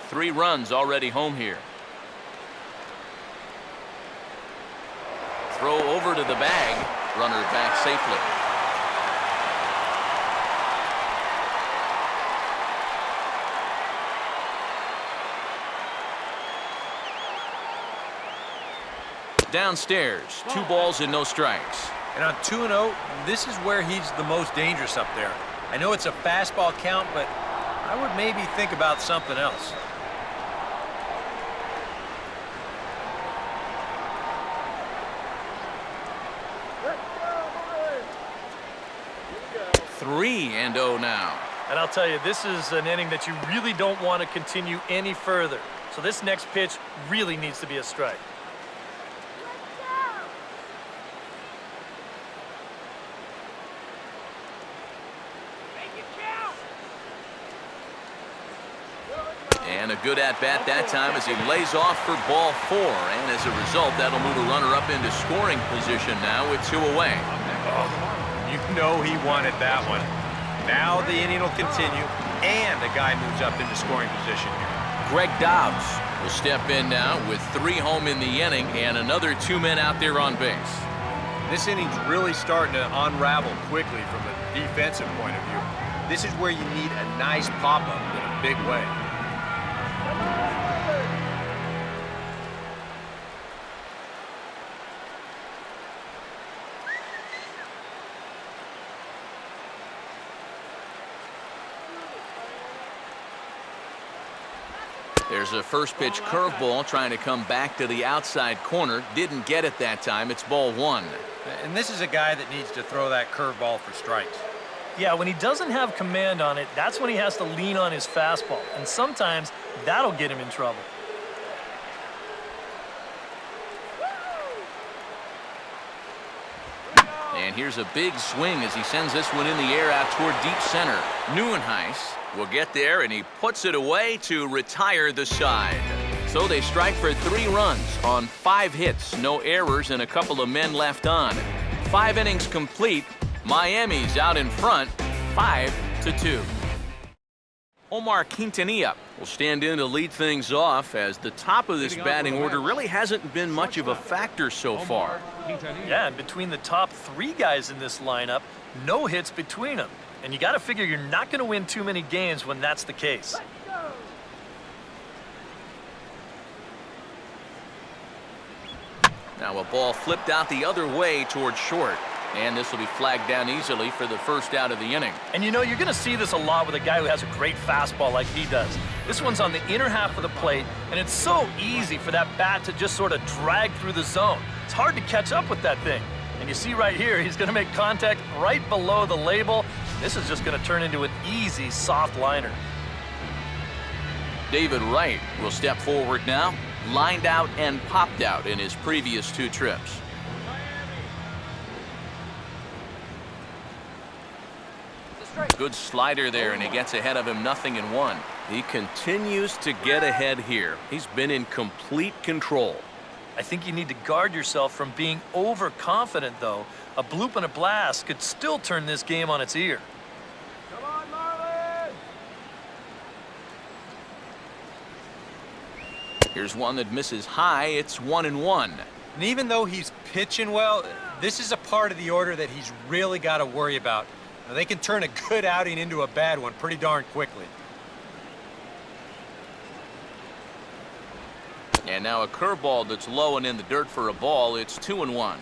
Three runs already home here. Throw over to the bag. Runner back safely. Downstairs, 2 balls and no strikes. And on 2-0, this is where he's the most dangerous up there. I know it's a fastball count, but I would maybe think about something else. Let's go, Marlins. 3-0 now. And I'll tell you, this is an inning that you really don't want to continue any further. So this next pitch really needs to be a strike. And a good at-bat that time as he lays off for ball 4. And as a result, that'll move a runner up into scoring position now with 2 away. Oh, you know he wanted that one. Now the inning will continue, and the guy moves up into scoring position here. Greg Dobbs will step in now with 3 home in the inning and another 2 men out there on base. This inning's really starting to unravel quickly from a defensive point of view. This is where you need a nice pop-up in a big way. There's a first pitch curveball trying to come back to the outside corner. Didn't get it that time. It's ball 1. And this is a guy that needs to throw that curveball for strikes. Yeah, when he doesn't have command on it, that's when he has to lean on his fastball. And sometimes that'll get him in trouble. And here's a big swing as he sends this one in the air out toward deep center. Neuenhuis will get there, and he puts it away to retire the side. So they strike for 3 runs on 5 hits, no errors, and a couple of men left on. 5 innings complete. Miami's out in front, 5-2. Omar Quintanilla will stand in to lead things off, as the top of this batting order really hasn't been much of a factor so far. Yeah, and between the top 3 guys in this lineup, no hits between them. And you got to figure you're not going to win too many games when that's the case. Now a ball flipped out the other way towards short. And this will be flagged down easily for the first out of the inning. And you know, you're going to see this a lot with a guy who has a great fastball like he does. This one's on the inner half of the plate, and it's so easy for that bat to just sort of drag through the zone. It's hard to catch up with that thing. And you see right here, he's going to make contact right below the label. This is just going to turn into an easy, soft liner. David Wright will step forward now. Lined out and popped out in his previous 2 trips. Good slider there, and he gets ahead of him, 0-1. He continues to get ahead here. He's been in complete control. I think you need to guard yourself from being overconfident, though. A bloop and a blast could still turn this game on its ear. Come on, Marlins! Here's one that misses high. It's 1-1. And even though he's pitching well, this is a part of the order that he's really got to worry about. Now, they can turn a good outing into a bad one pretty darn quickly. And now a curveball that's low and in the dirt for a ball. It's 2-1.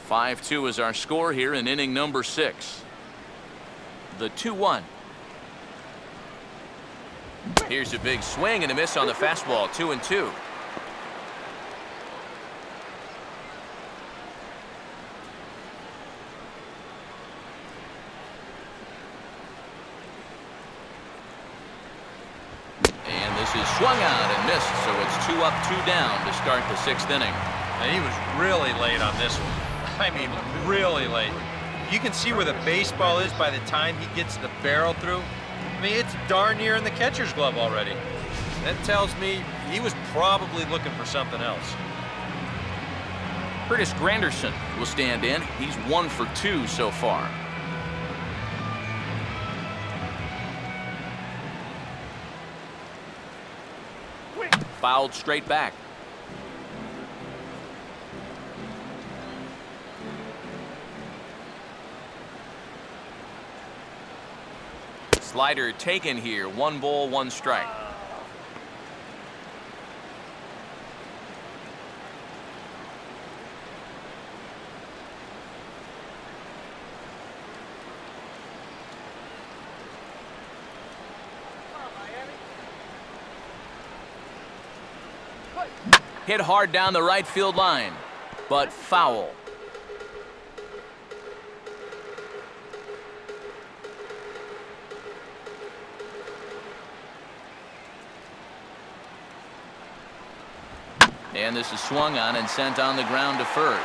(5-2) is our score here in inning number 6. The 2-1. Here's a big swing and a miss on the fastball. 2-2. And this is swung on and missed, so it's 2 up, 2 down to start the 6th inning. Now, he was really late on this one. I mean, really late. You can see where the baseball is by the time he gets the barrel through. I mean, it's darn near in the catcher's glove already. That tells me he was probably looking for something else. Curtis Granderson will stand in. He's 1 for 2 so far. Fouled straight back. Slider taken here. 1 ball, 1 strike. Hit hard down the right field line, but foul. And this is swung on and sent on the ground to first.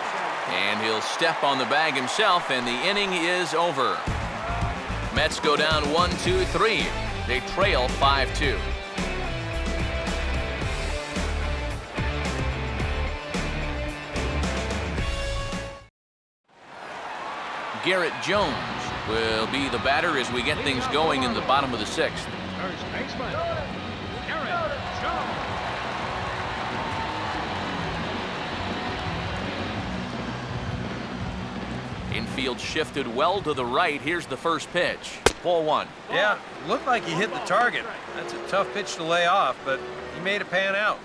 And he'll step on the bag himself, and the inning is over. Mets go down 1-2-3. They trail 5-2. Garrett Jones will be the batter as we get things going in the bottom of the 6th. First baseman, Garrett Jones. Infield shifted well to the right. Here's the first pitch. Ball 1. Yeah, looked like he hit the target. That's a tough pitch to lay off, but he made it pan out.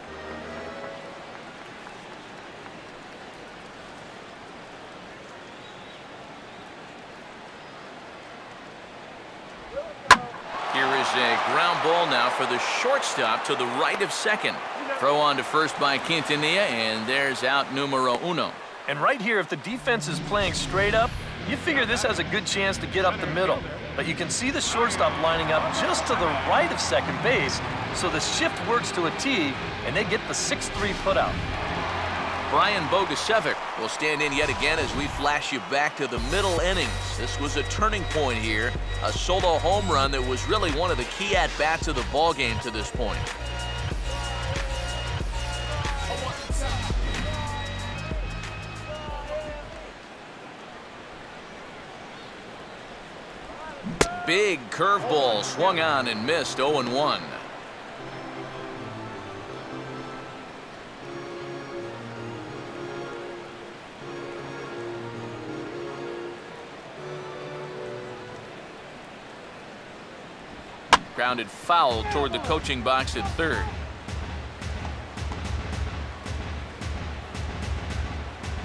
Here is a ground ball now for the shortstop to the right of second. Throw on to first by Quintanilla, and there's out numero 1. And right here, if the defense is playing straight up, you figure this has a good chance to get up the middle. But you can see the shortstop lining up just to the right of second base, so the shift works to a T, and they get the 6-3 putout. Brian Bogusevic will stand in yet again as we flash you back to the middle innings. This was a turning point here, a solo home run that was really one of the key at-bats of the ballgame to this point. Big curveball swung on and missed. 0-1. Grounded foul toward the coaching box at third.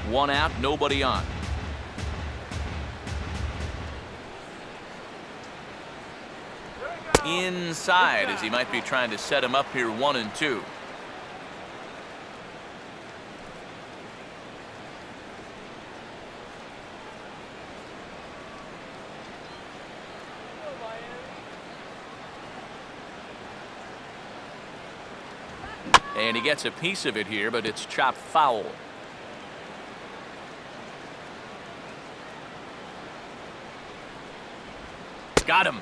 One out, nobody on. Inside, as he might be trying to set him up here. 1-2. And he gets a piece of it here, but it's chopped foul. Got him.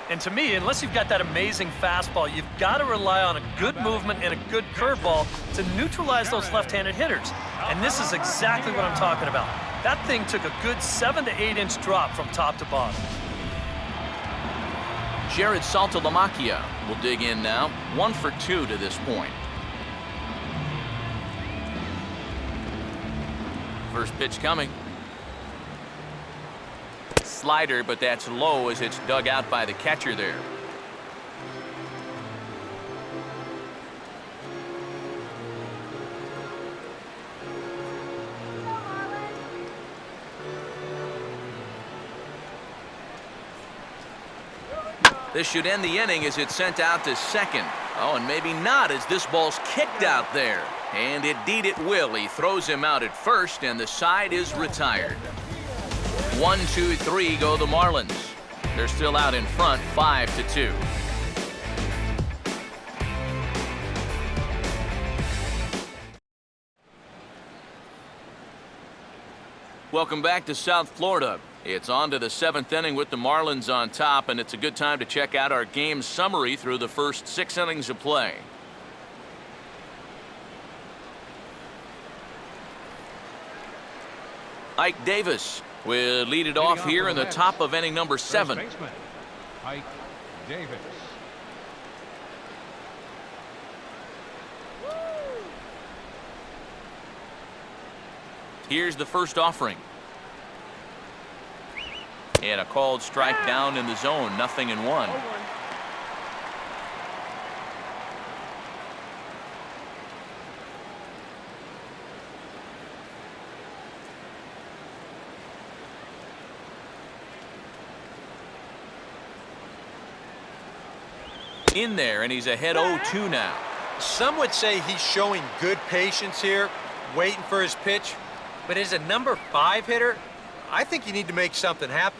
And to me, unless you've got that amazing fastball, you've got to rely on a good movement and a good curveball to neutralize those left-handed hitters. And this is exactly what I'm talking about. That thing took a good 7 to 8 inch drop from top to bottom. Jared Saltalamacchia will dig in now. 1 for 2 to this point. First pitch coming. Slider, but that's low as it's dug out by the catcher there. This should end the inning as it's sent out to second. Oh, and maybe not, as this ball's kicked out there. And indeed it will. He throws him out at first, and the side is retired. 1, 2, 3 go the Marlins. They're still out in front, 5-2. Welcome back to South Florida. It's on to the 7th inning with the Marlins on top, and it's a good time to check out our game summary through the first 6 innings of play. Ike Davis will lead it off here in the top of inning number 7. Ike Davis. Here's the first offering. And a called strike down in the zone, 0-1. In there, and he's ahead 0-2 now. Some would say he's showing good patience here, waiting for his pitch. But as a number 5 hitter, I think you need to make something happen.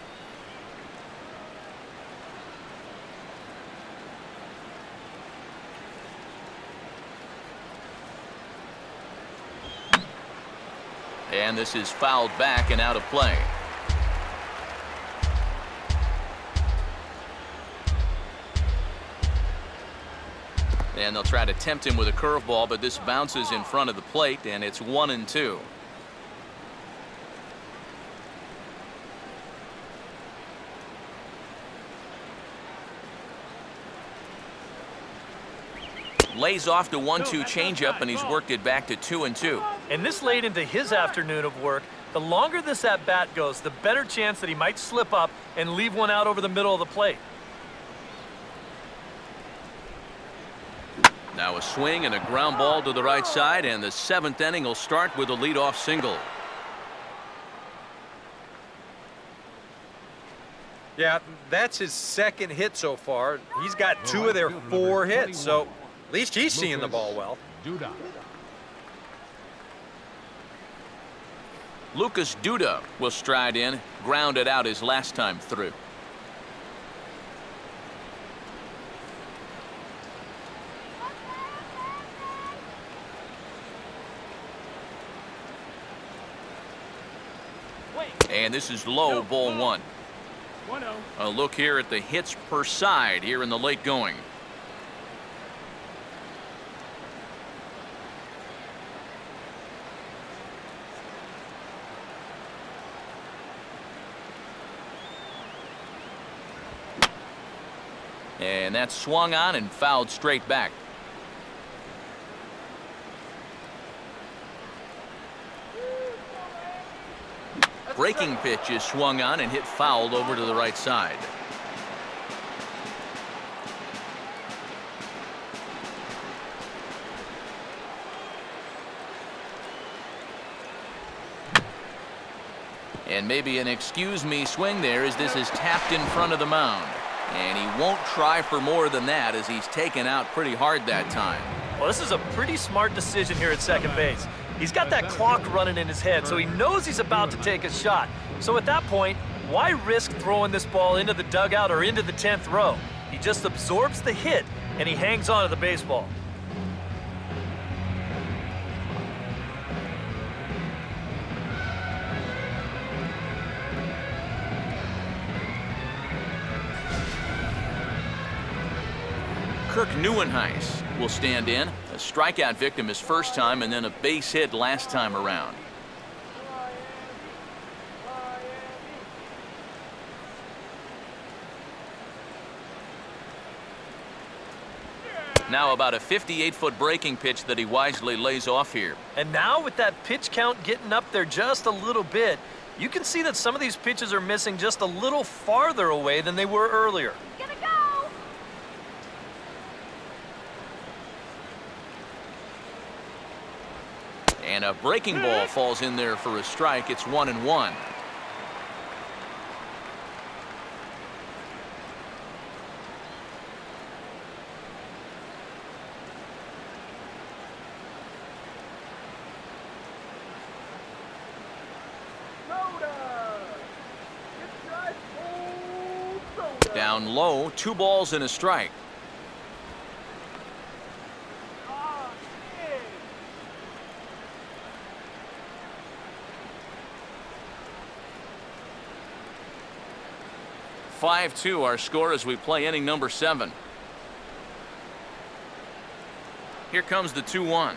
And this is fouled back and out of play. And they'll try to tempt him with a curveball, but this bounces in front of the plate, and it's 1-2. Lays off the 1-2 changeup, and he's worked it back to 2-2. And this late into his afternoon of work, the longer this at-bat goes, the better chance that he might slip up and leave one out over the middle of the plate. Now a swing and a ground ball to the right side, and the 7th inning will start with a leadoff single. Yeah, that's his 2nd hit so far. He's got 2 of their 4 hits, so at least he's seeing the ball well. Lucas Duda will stride in, grounded out his last time through. And this is low, ball 1. A look here at the hits per side here in the late going. And that's swung on and fouled straight back. Breaking pitch is swung on and hit fouled over to the right side. And maybe an excuse me swing there as this is tapped in front of the mound. And he won't try for more than that as he's taken out pretty hard that time. Well, this is a pretty smart decision here at second base. He's got that clock running in his head, so he knows he's about to take a shot. So at that point, why risk throwing this ball into the dugout or into the 10th row? He just absorbs the hit, and he hangs on to the baseball. Kirk Neuenhuis will stand in. A strikeout victim his first time and then a base hit last time around. Now about a 58-foot breaking pitch that he wisely lays off here. And now with that pitch count getting up there just a little bit, you can see that some of these pitches are missing just a little farther away than they were earlier. And a breaking ball falls in there for a strike. It's 1-1. Down low, 2 balls and a strike. (5-2) our score as we play inning number 7. Here comes the 2-1.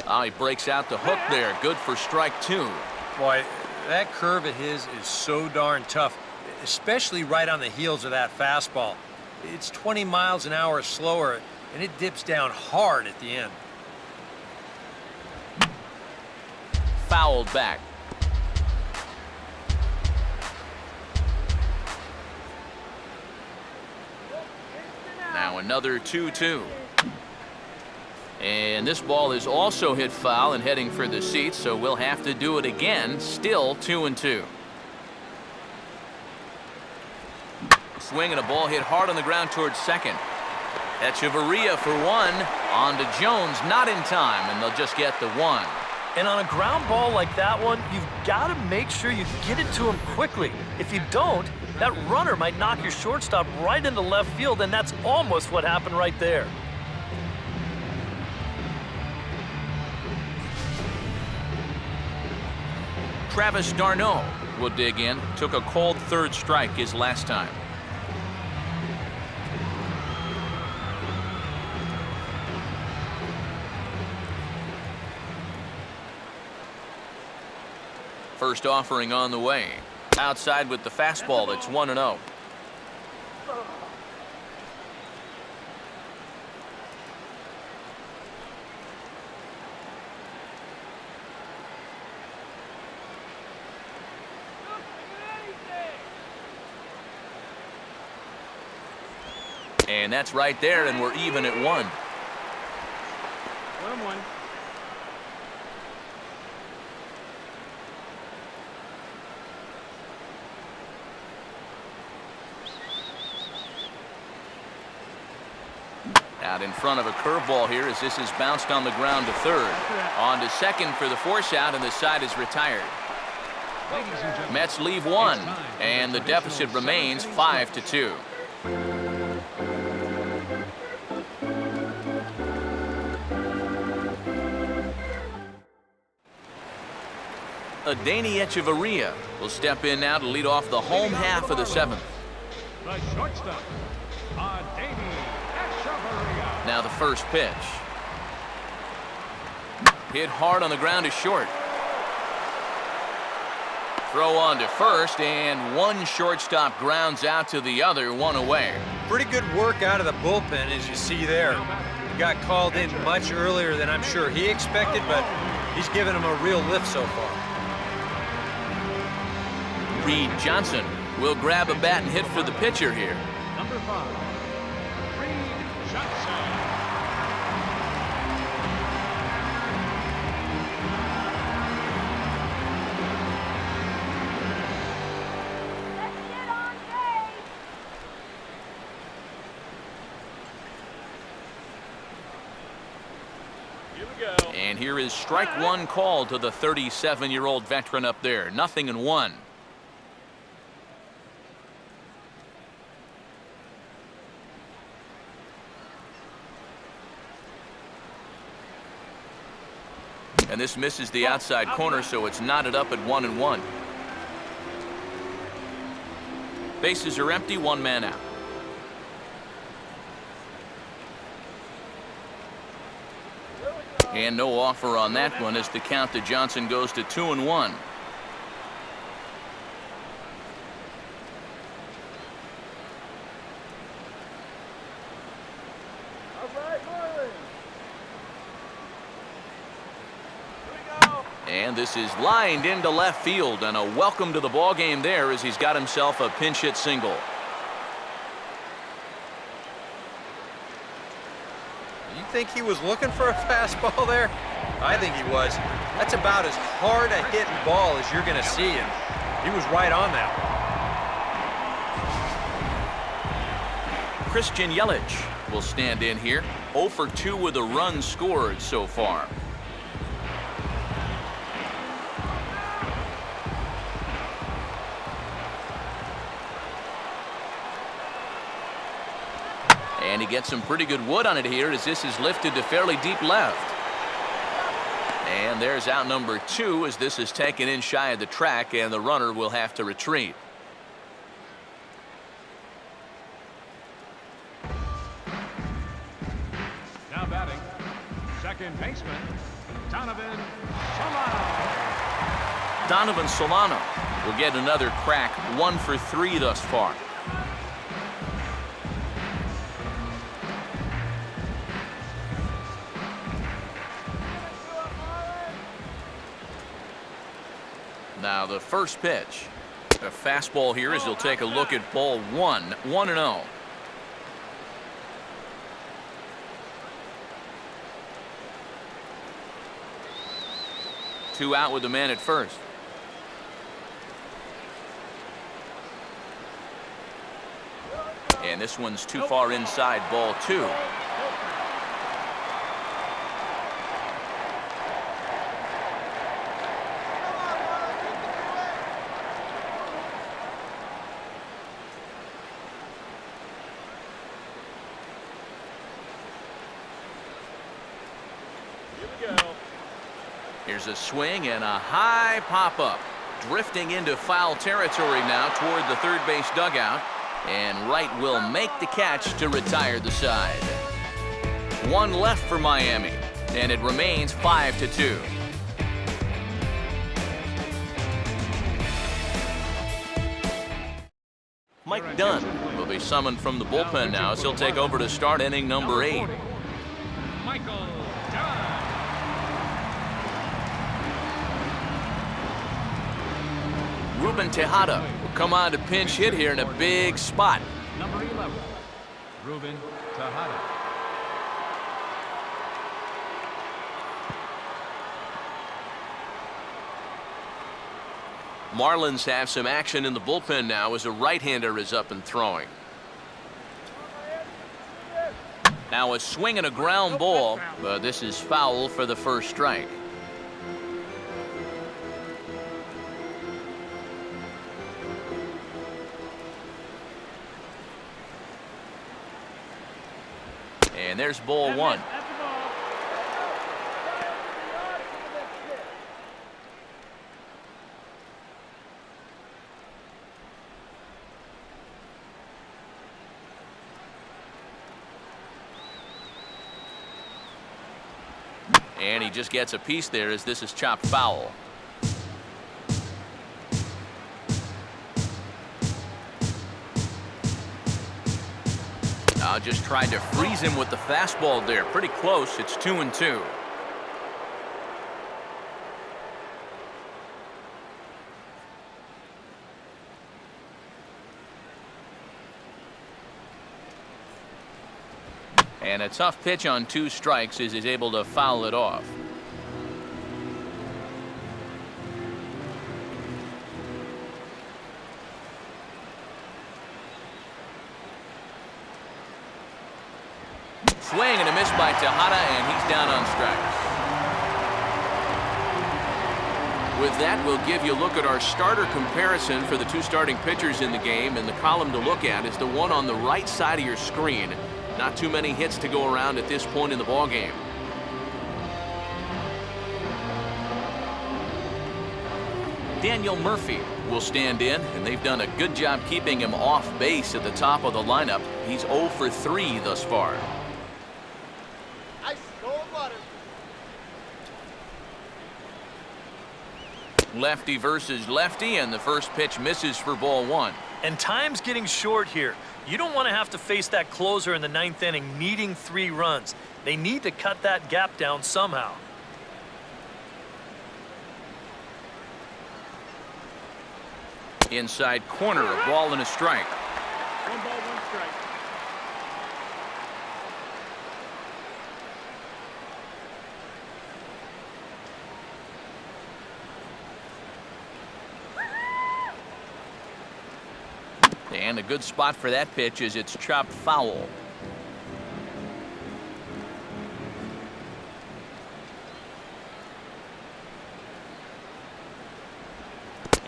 Oh, he breaks out the hook there. Good for strike 2. Boy, that curve of his is so darn tough, especially right on the heels of that fastball. It's 20 miles an hour slower, and it dips down hard at the end. Fouled back. Now another 2-2. And this ball is also hit foul and heading for the seats, so we'll have to do it again. Still 2-2. Swing and a ball hit hard on the ground towards second. Echeverria for 1. On to Jones, not in time, and they'll just get the 1. And on a ground ball like that one, you've got to make sure you get it to him quickly. If you don't, that runner might knock your shortstop right into left field, and that's almost what happened right there. Travis d'Arnaud will dig in. Took a cold third strike his last time. First offering on the way. Outside with the fastball. That's 1-0. And that's right there, and we're even at 1. 1-1. Out in front of a curveball here as this is bounced on the ground to third. On to second for the force out, and the side is retired. Mets leave 1, and the deficit remains 5-2. Adeiny Echeverria will step in now to lead off the home half of the 7th. The shortstop, Adeiny Echeverria. Now the first pitch. Hit hard on the ground is short. Throw on to first, and one shortstop grounds out to the other, one away. Pretty good work out of the bullpen, as you see there. He got called in much earlier than I'm sure he expected, but he's given him a real lift so far. Reed Johnson will grab a bat and hit for the pitcher here. Number 5, Reed Johnson. Let's get on base. Here we go. And here is strike one called to the 37-year-old veteran up there. 0-1. And this misses the outside corner, so it's knotted up at 1-1. Bases are empty, one man out. And no offer on that one as the count to Johnson goes to 2-1. All right, Marlins. And this is lined into left field, and a welcome to the ball game there as he's got himself a pinch hit single. You think he was looking for a fastball there? I think he was. That's about as hard a hitting ball as you're going to see, and he was right on that one. Christian Yelich will stand in here. 0 for 2 with a run scored so far. And he gets some pretty good wood on it here as this is lifted to fairly deep left. And there's out number 2 as this is taken in shy of the track, and the runner will have to retreat. Now batting, second baseman, Donovan Solano. Donovan Solano will get another crack, 1 for 3 thus far. Now the first pitch. A fastball here as he'll take a look at ball 1. 1-0. Two out with the man at first. And this one's too far inside, ball 2. Here's a swing and a high pop-up. Drifting into foul territory now toward the third base dugout. And Wright will make the catch to retire the side. One left for Miami, and it remains 5-2. Mike Dunn will be summoned from the bullpen now as he'll take over to start inning number 8. Michael Dunn. Ruben Tejada will come on to pinch hit here in a big spot. Number 11, Ruben Tejada. Marlins have some action in the bullpen now as a right-hander is up and throwing. Now a swing and a ground ball, but this is foul for the first strike. And there's ball 1. And he just gets a piece there as this is chopped foul. Now just tried to freeze him with the fastball there. Pretty close. It's 2-2. And a tough pitch on 2 strikes as he's able to foul it off. Swing and a miss by Tejada, and he's down on strikes. With that, we'll give you a look at our starter comparison for the 2 starting pitchers in the game, and the column to look at is the one on the right side of your screen. Not too many hits to go around at this point in the ballgame. Daniel Murphy will stand in, and they've done a good job keeping him off base at the top of the lineup. He's 0 for 3 thus far. Lefty versus lefty, and the first pitch misses for ball 1. And time's getting short here. You don't want to have to face that closer in the 9th inning needing 3 runs. They need to cut that gap down somehow. Inside corner, a ball and a strike. 1 ball, 1 strike. And a good spot for that pitch is it's chopped foul.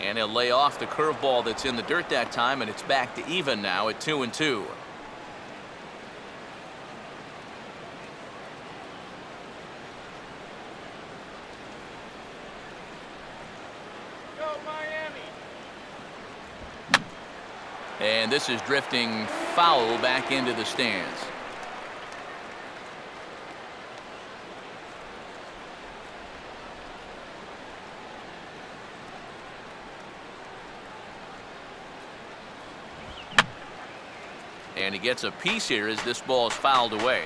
And he'll lay off the curveball that's in the dirt that time, and it's back to even now at 2-2. Go Miami. And this is drifting foul back into the stands. And he gets a piece here as this ball is fouled away.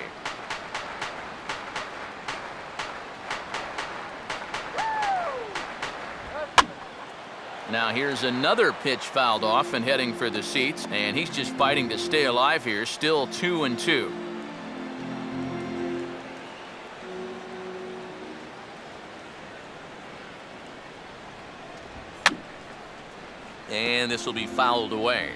Now here's another pitch fouled off and heading for the seats, and he's just fighting to stay alive here. Still 2-2. And this will be fouled away.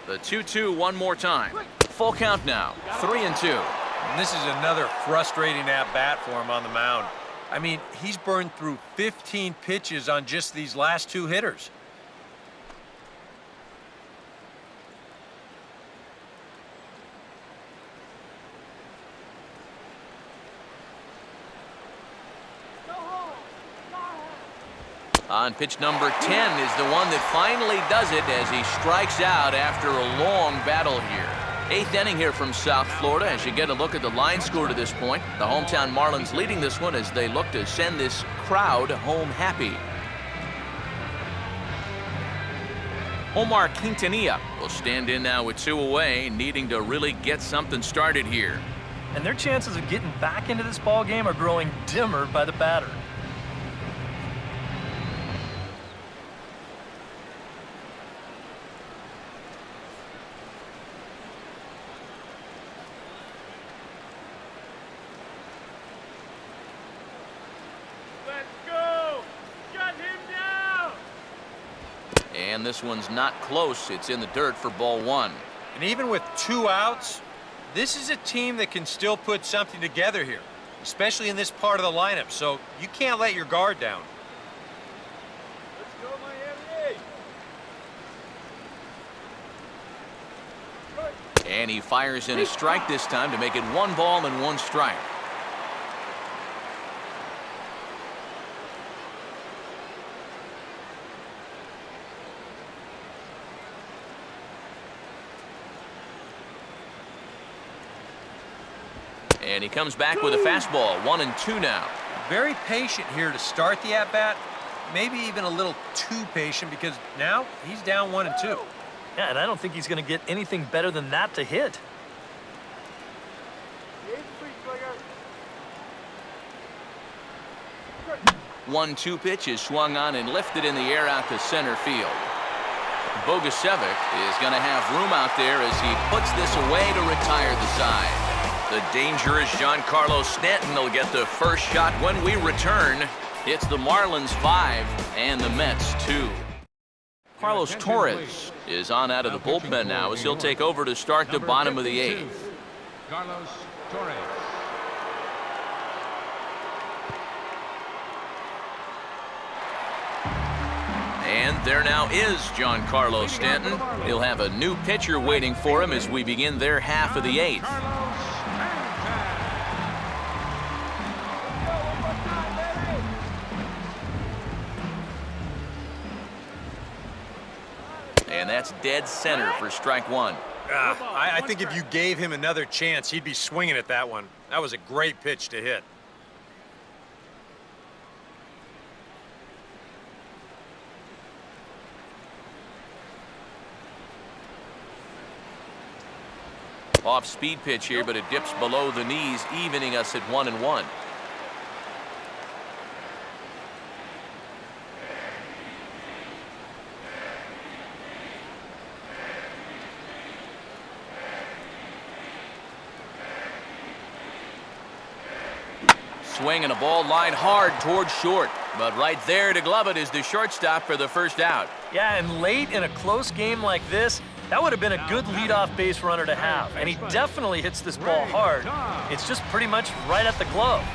The 2-2 one more time. Full count now. 3-2. And this is another frustrating at-bat for him on the mound. I mean, he's burned through 15 pitches on just these last 2 hitters. On pitch number 10 is the one that finally does it as he strikes out after a long battle here. 8th inning here from South Florida as you get a look at the line score to this point. The hometown Marlins leading this one as they look to send this crowd home happy. Omar Quintanilla will stand in now with 2 away, needing to really get something started here. And their chances of getting back into this ball game are growing dimmer by the batter. And this one's not close. It's in the dirt for ball 1. And even with 2 outs, this is a team that can still put something together here, especially in this part of the lineup. So you can't let your guard down. Let's go Miami. And he fires in a strike this time to make it 1 ball and 1 strike. And he comes back with a fastball. 1-2 now. Very patient here to start the at-bat, maybe even a little too patient because now he's down 1-2. Yeah, and I don't think he's going to get anything better than that to hit. 1-2 pitch is swung on and lifted in the air out to center field. Bogusevic is going to have room out there as he puts this away to retire the side. The dangerous Giancarlo Stanton will get the first shot when we return. It's the Marlins 5 and the Mets 2. Carlos Torres is on out of the bullpen now as he'll take over to start the bottom of the 8th. Carlos Torres. And there now is Giancarlo Stanton. He'll have a new pitcher waiting for him as we begin their half of the 8th. And that's dead center for strike 1. I think if you gave him another chance, he'd be swinging at that one. That was a great pitch to hit. Off-speed pitch here, but it dips below the knees, evening us at 1-1. Swing and a ball lined hard towards short, but right there to glove it is the shortstop for the first out. Yeah, and late in a close game like this, that would have been a good leadoff base runner to have. And he definitely hits this ball hard. It's just pretty much right at the glove.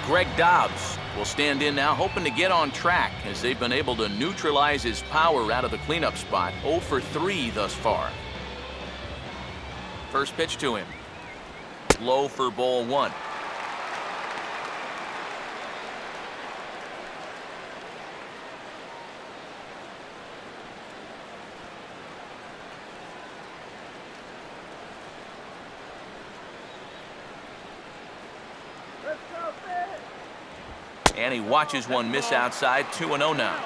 Greg Dobbs will stand in now, hoping to get on track as they've been able to neutralize his power out of the cleanup spot. 0 for 3 thus far. First pitch to him. Low for ball 1. And he watches one miss outside. 2-0 now.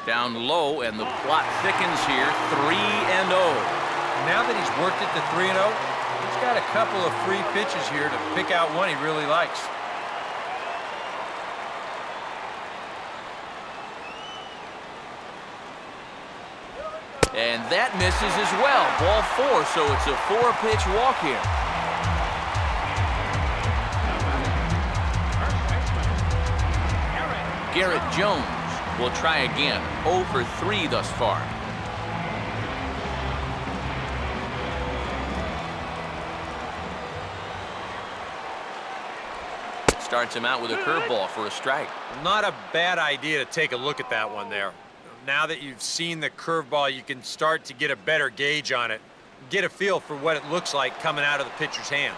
Down low, and the plot thickens here. 3-0. Now that he's worked it to 3-0, he's got a couple of free pitches here to pick out one he really likes. And that misses as well. Ball 4, so it's a 4-pitch walk here. Garrett Jones will try again. 0 for 3 thus far. Starts him out with a curveball for a strike. Not a bad idea to take a look at that one there. Now that you've seen the curveball, you can start to get a better gauge on it. Get a feel for what it looks like coming out of the pitcher's hand.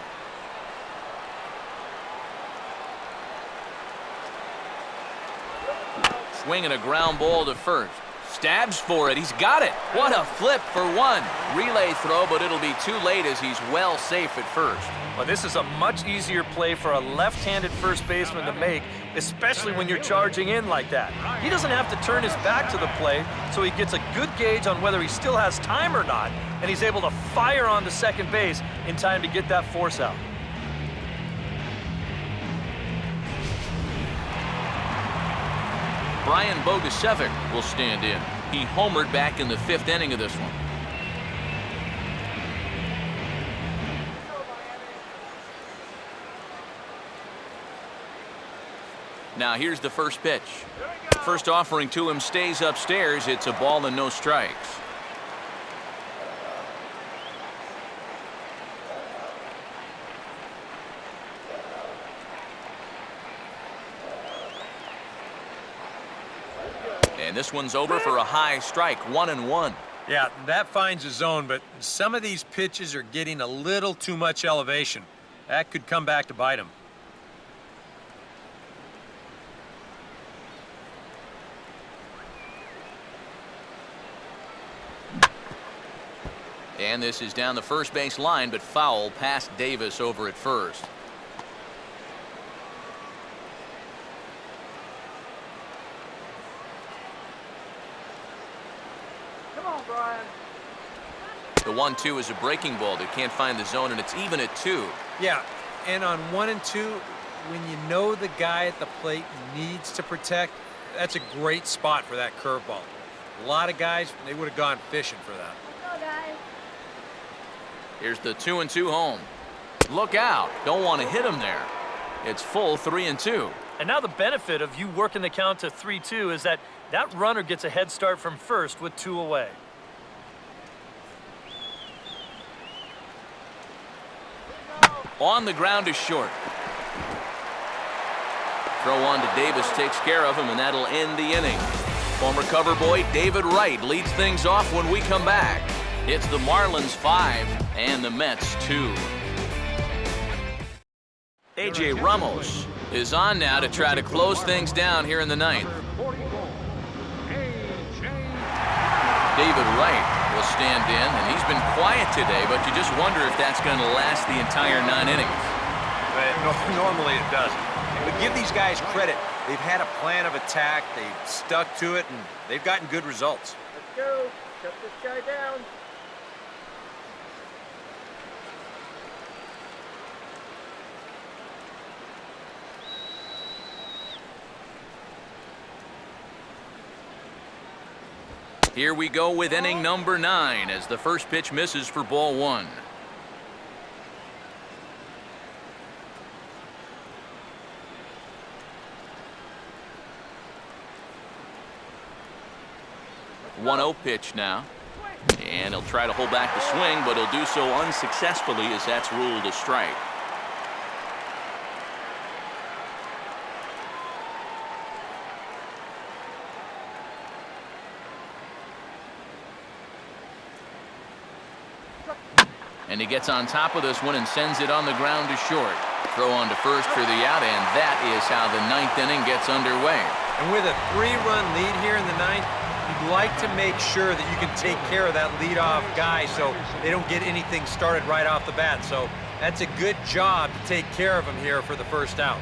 Swinging a ground ball to first. Stabs for it. He's got it. What a flip for 1. Relay throw, but it'll be too late as he's well safe at first. Well, this is a much easier play for a left-handed first baseman to make, especially when you're charging in like that. He doesn't have to turn his back to the play, so he gets a good gauge on whether he still has time or not, and he's able to fire on to second base in time to get that force out. Brian Bogusevic will stand in. He homered back in the 5th inning of this one. Now here's the first pitch. First offering to him stays upstairs. It's a ball and no strikes. And this one's over for a high strike. 1-1. Yeah, that finds a zone, but some of these pitches are getting a little too much elevation. That could come back to bite him. And this is down the first base line, but foul past Davis over at first. Come on, Brian. The 1-2 is a breaking ball that can't find the zone, and it's even at 2. Yeah, and on 1 and 2, when you know the guy at the plate needs to protect, that's a great spot for that curveball. A lot of guys, they would have gone fishing for that. Let's go, guys. Here's the 2-2 home. Look out. Don't want to hit him there. It's full 3-2. And now the benefit of you working the count to 3-2 is that runner gets a head start from first with 2 away. On the ground is short. Throw on to Davis takes care of him, and that'll end the inning. Former cover boy David Wright leads things off when we come back. It's the Marlins 5 and the Mets 2. A.J. Ramos is on now to try to close things down here in the ninth. David Wright will stand in, and he's been quiet today, but you just wonder if that's going to last the entire 9 innings. Normally it doesn't. But give these guys credit. They've had a plan of attack, they've stuck to it, and they've gotten good results. Let's go. Shut this guy down. Here we go with inning number 9 as the first pitch misses for ball 1. One 1-0 pitch now. And he'll try to hold back the swing, but he'll do so unsuccessfully as that's ruled a strike. And he gets on top of this one and sends it on the ground to short. Throw on to first for the out, and that is how the 9th inning gets underway. And with a 3-run lead here in the 9th, you'd like to make sure that you can take care of that leadoff guy so they don't get anything started right off the bat. So that's a good job to take care of him here for the first out.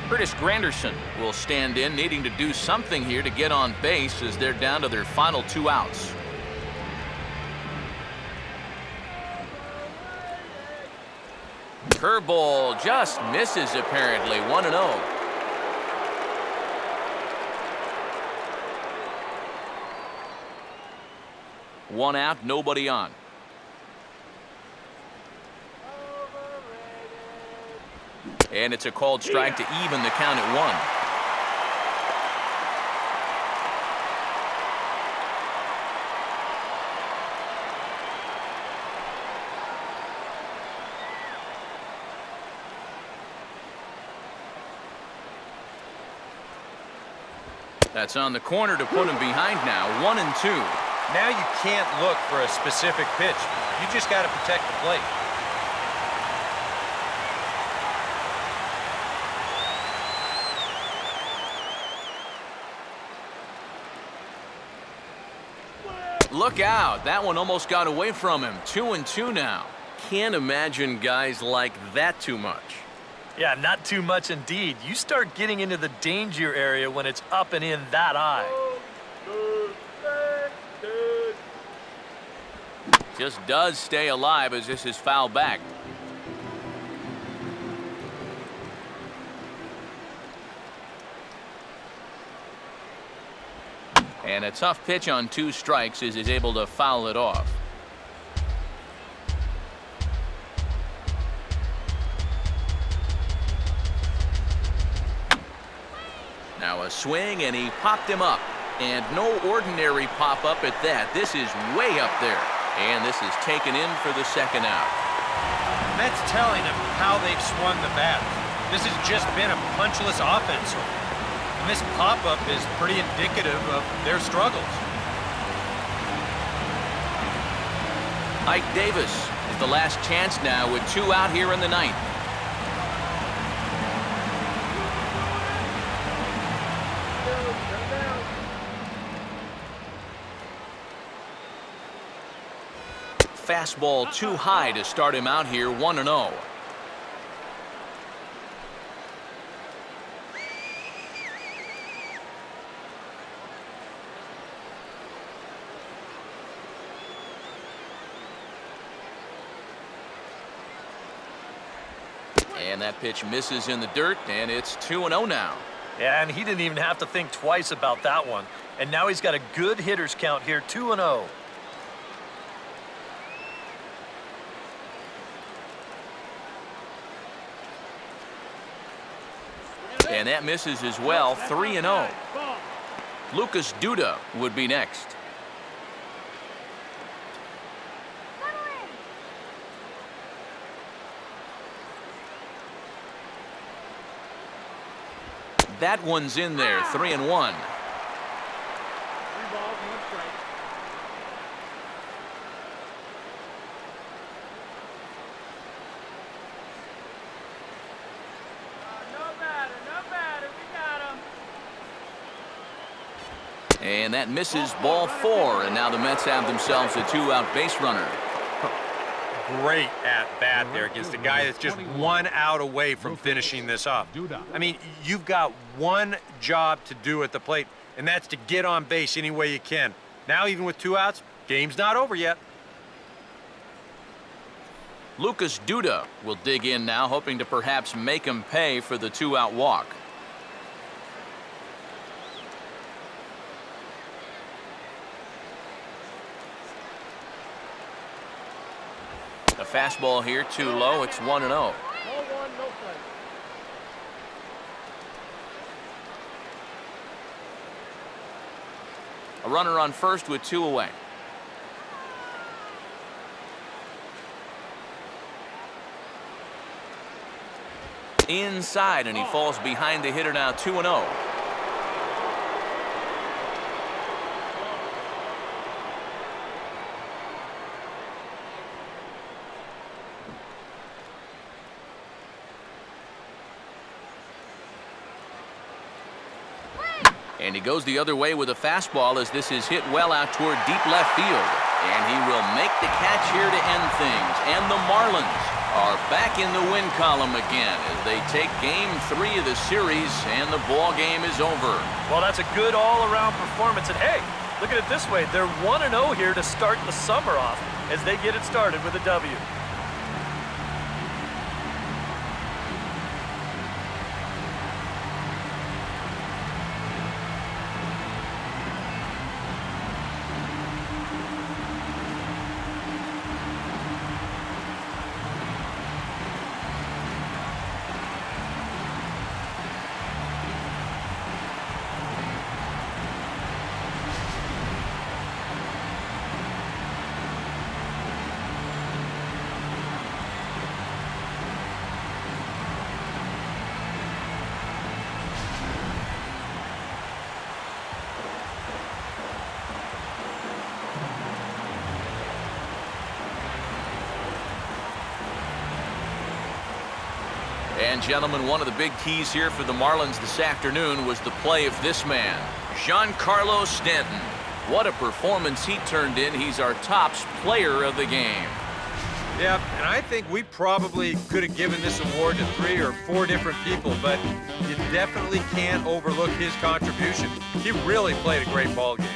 Curtis Granderson will stand in, needing to do something here to get on base as they're down to their final 2 outs. Curveball just misses apparently. 1-0. One out, nobody on. And it's a called strike to even the count at 1. That's on the corner to put him behind now. 1-2. Now you can't look for a specific pitch. You just got to protect the plate. Look out. That one almost got away from him. 2-2 now. Can't imagine guys like that too much. Yeah, not too much indeed. You start getting into the danger area when it's up and in that high. Just does stay alive as this is fouled back. And a tough pitch on 2 strikes as he's able to foul it off. Now a swing, and he popped him up. And no ordinary pop-up at that. This is way up there. And this is taken in for the 2nd out. And that's telling them how they've swung the bat. This has just been a punchless offense. And this pop-up is pretty indicative of their struggles. Ike Davis is the last chance now with 2 out here in the 9th. fastball too high to start him out here 1-0. And that pitch misses in the dirt, and it's 2-0 now. Yeah, and he didn't even have to think twice about that one. And now he's got a good hitter's count here, 2-0. And that misses as well, 3-0. Lucas Duda would be next. That one's in there, 3-1. 3 balls, 1 strike. No batter, we got him. And that misses, ball 4, and now the Mets have themselves a 2-out base runner. Great at-bat there against a guy that's just 1 out away from finishing this up. I mean, you've got one job to do at the plate, and that's to get on base any way you can. Now, even with 2 outs, game's not over yet. Lucas Duda will dig in now, hoping to perhaps make him pay for the 2-out walk. A fastball here, too low. It's 1-0. Ball 1, no play. A runner on first with 2 away. Inside, and he falls behind the hitter now, 2-0. And he goes the other way with a fastball as this is hit well out toward deep left field. And he will make the catch here to end things. And the Marlins are back in the win column again as they take game 3 of the series, and the ball game is over. Well, that's a good all-around performance. And hey, look at it this way. They're 1-0 here to start the summer off as they get it started with a W. And gentlemen, one of the big keys here for the Marlins this afternoon was the play of this man, Giancarlo Stanton. What a performance he turned in. He's our tops player of the game. Yep, and I think we probably could have given this award to 3 or 4 different people, but you definitely can't overlook his contribution. He really played a great ball game.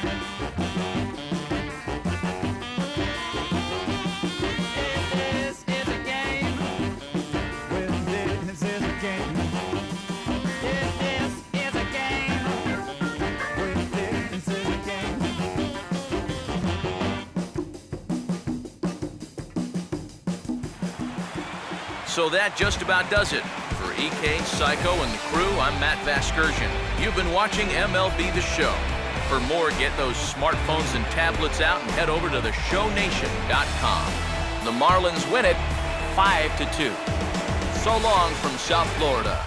So that just about does it. For EK, Psycho, and the crew, I'm Matt Vasgersian. You've been watching MLB The Show. For more, get those smartphones and tablets out and head over to theshownation.com. The Marlins win it 5-2. So long from South Florida.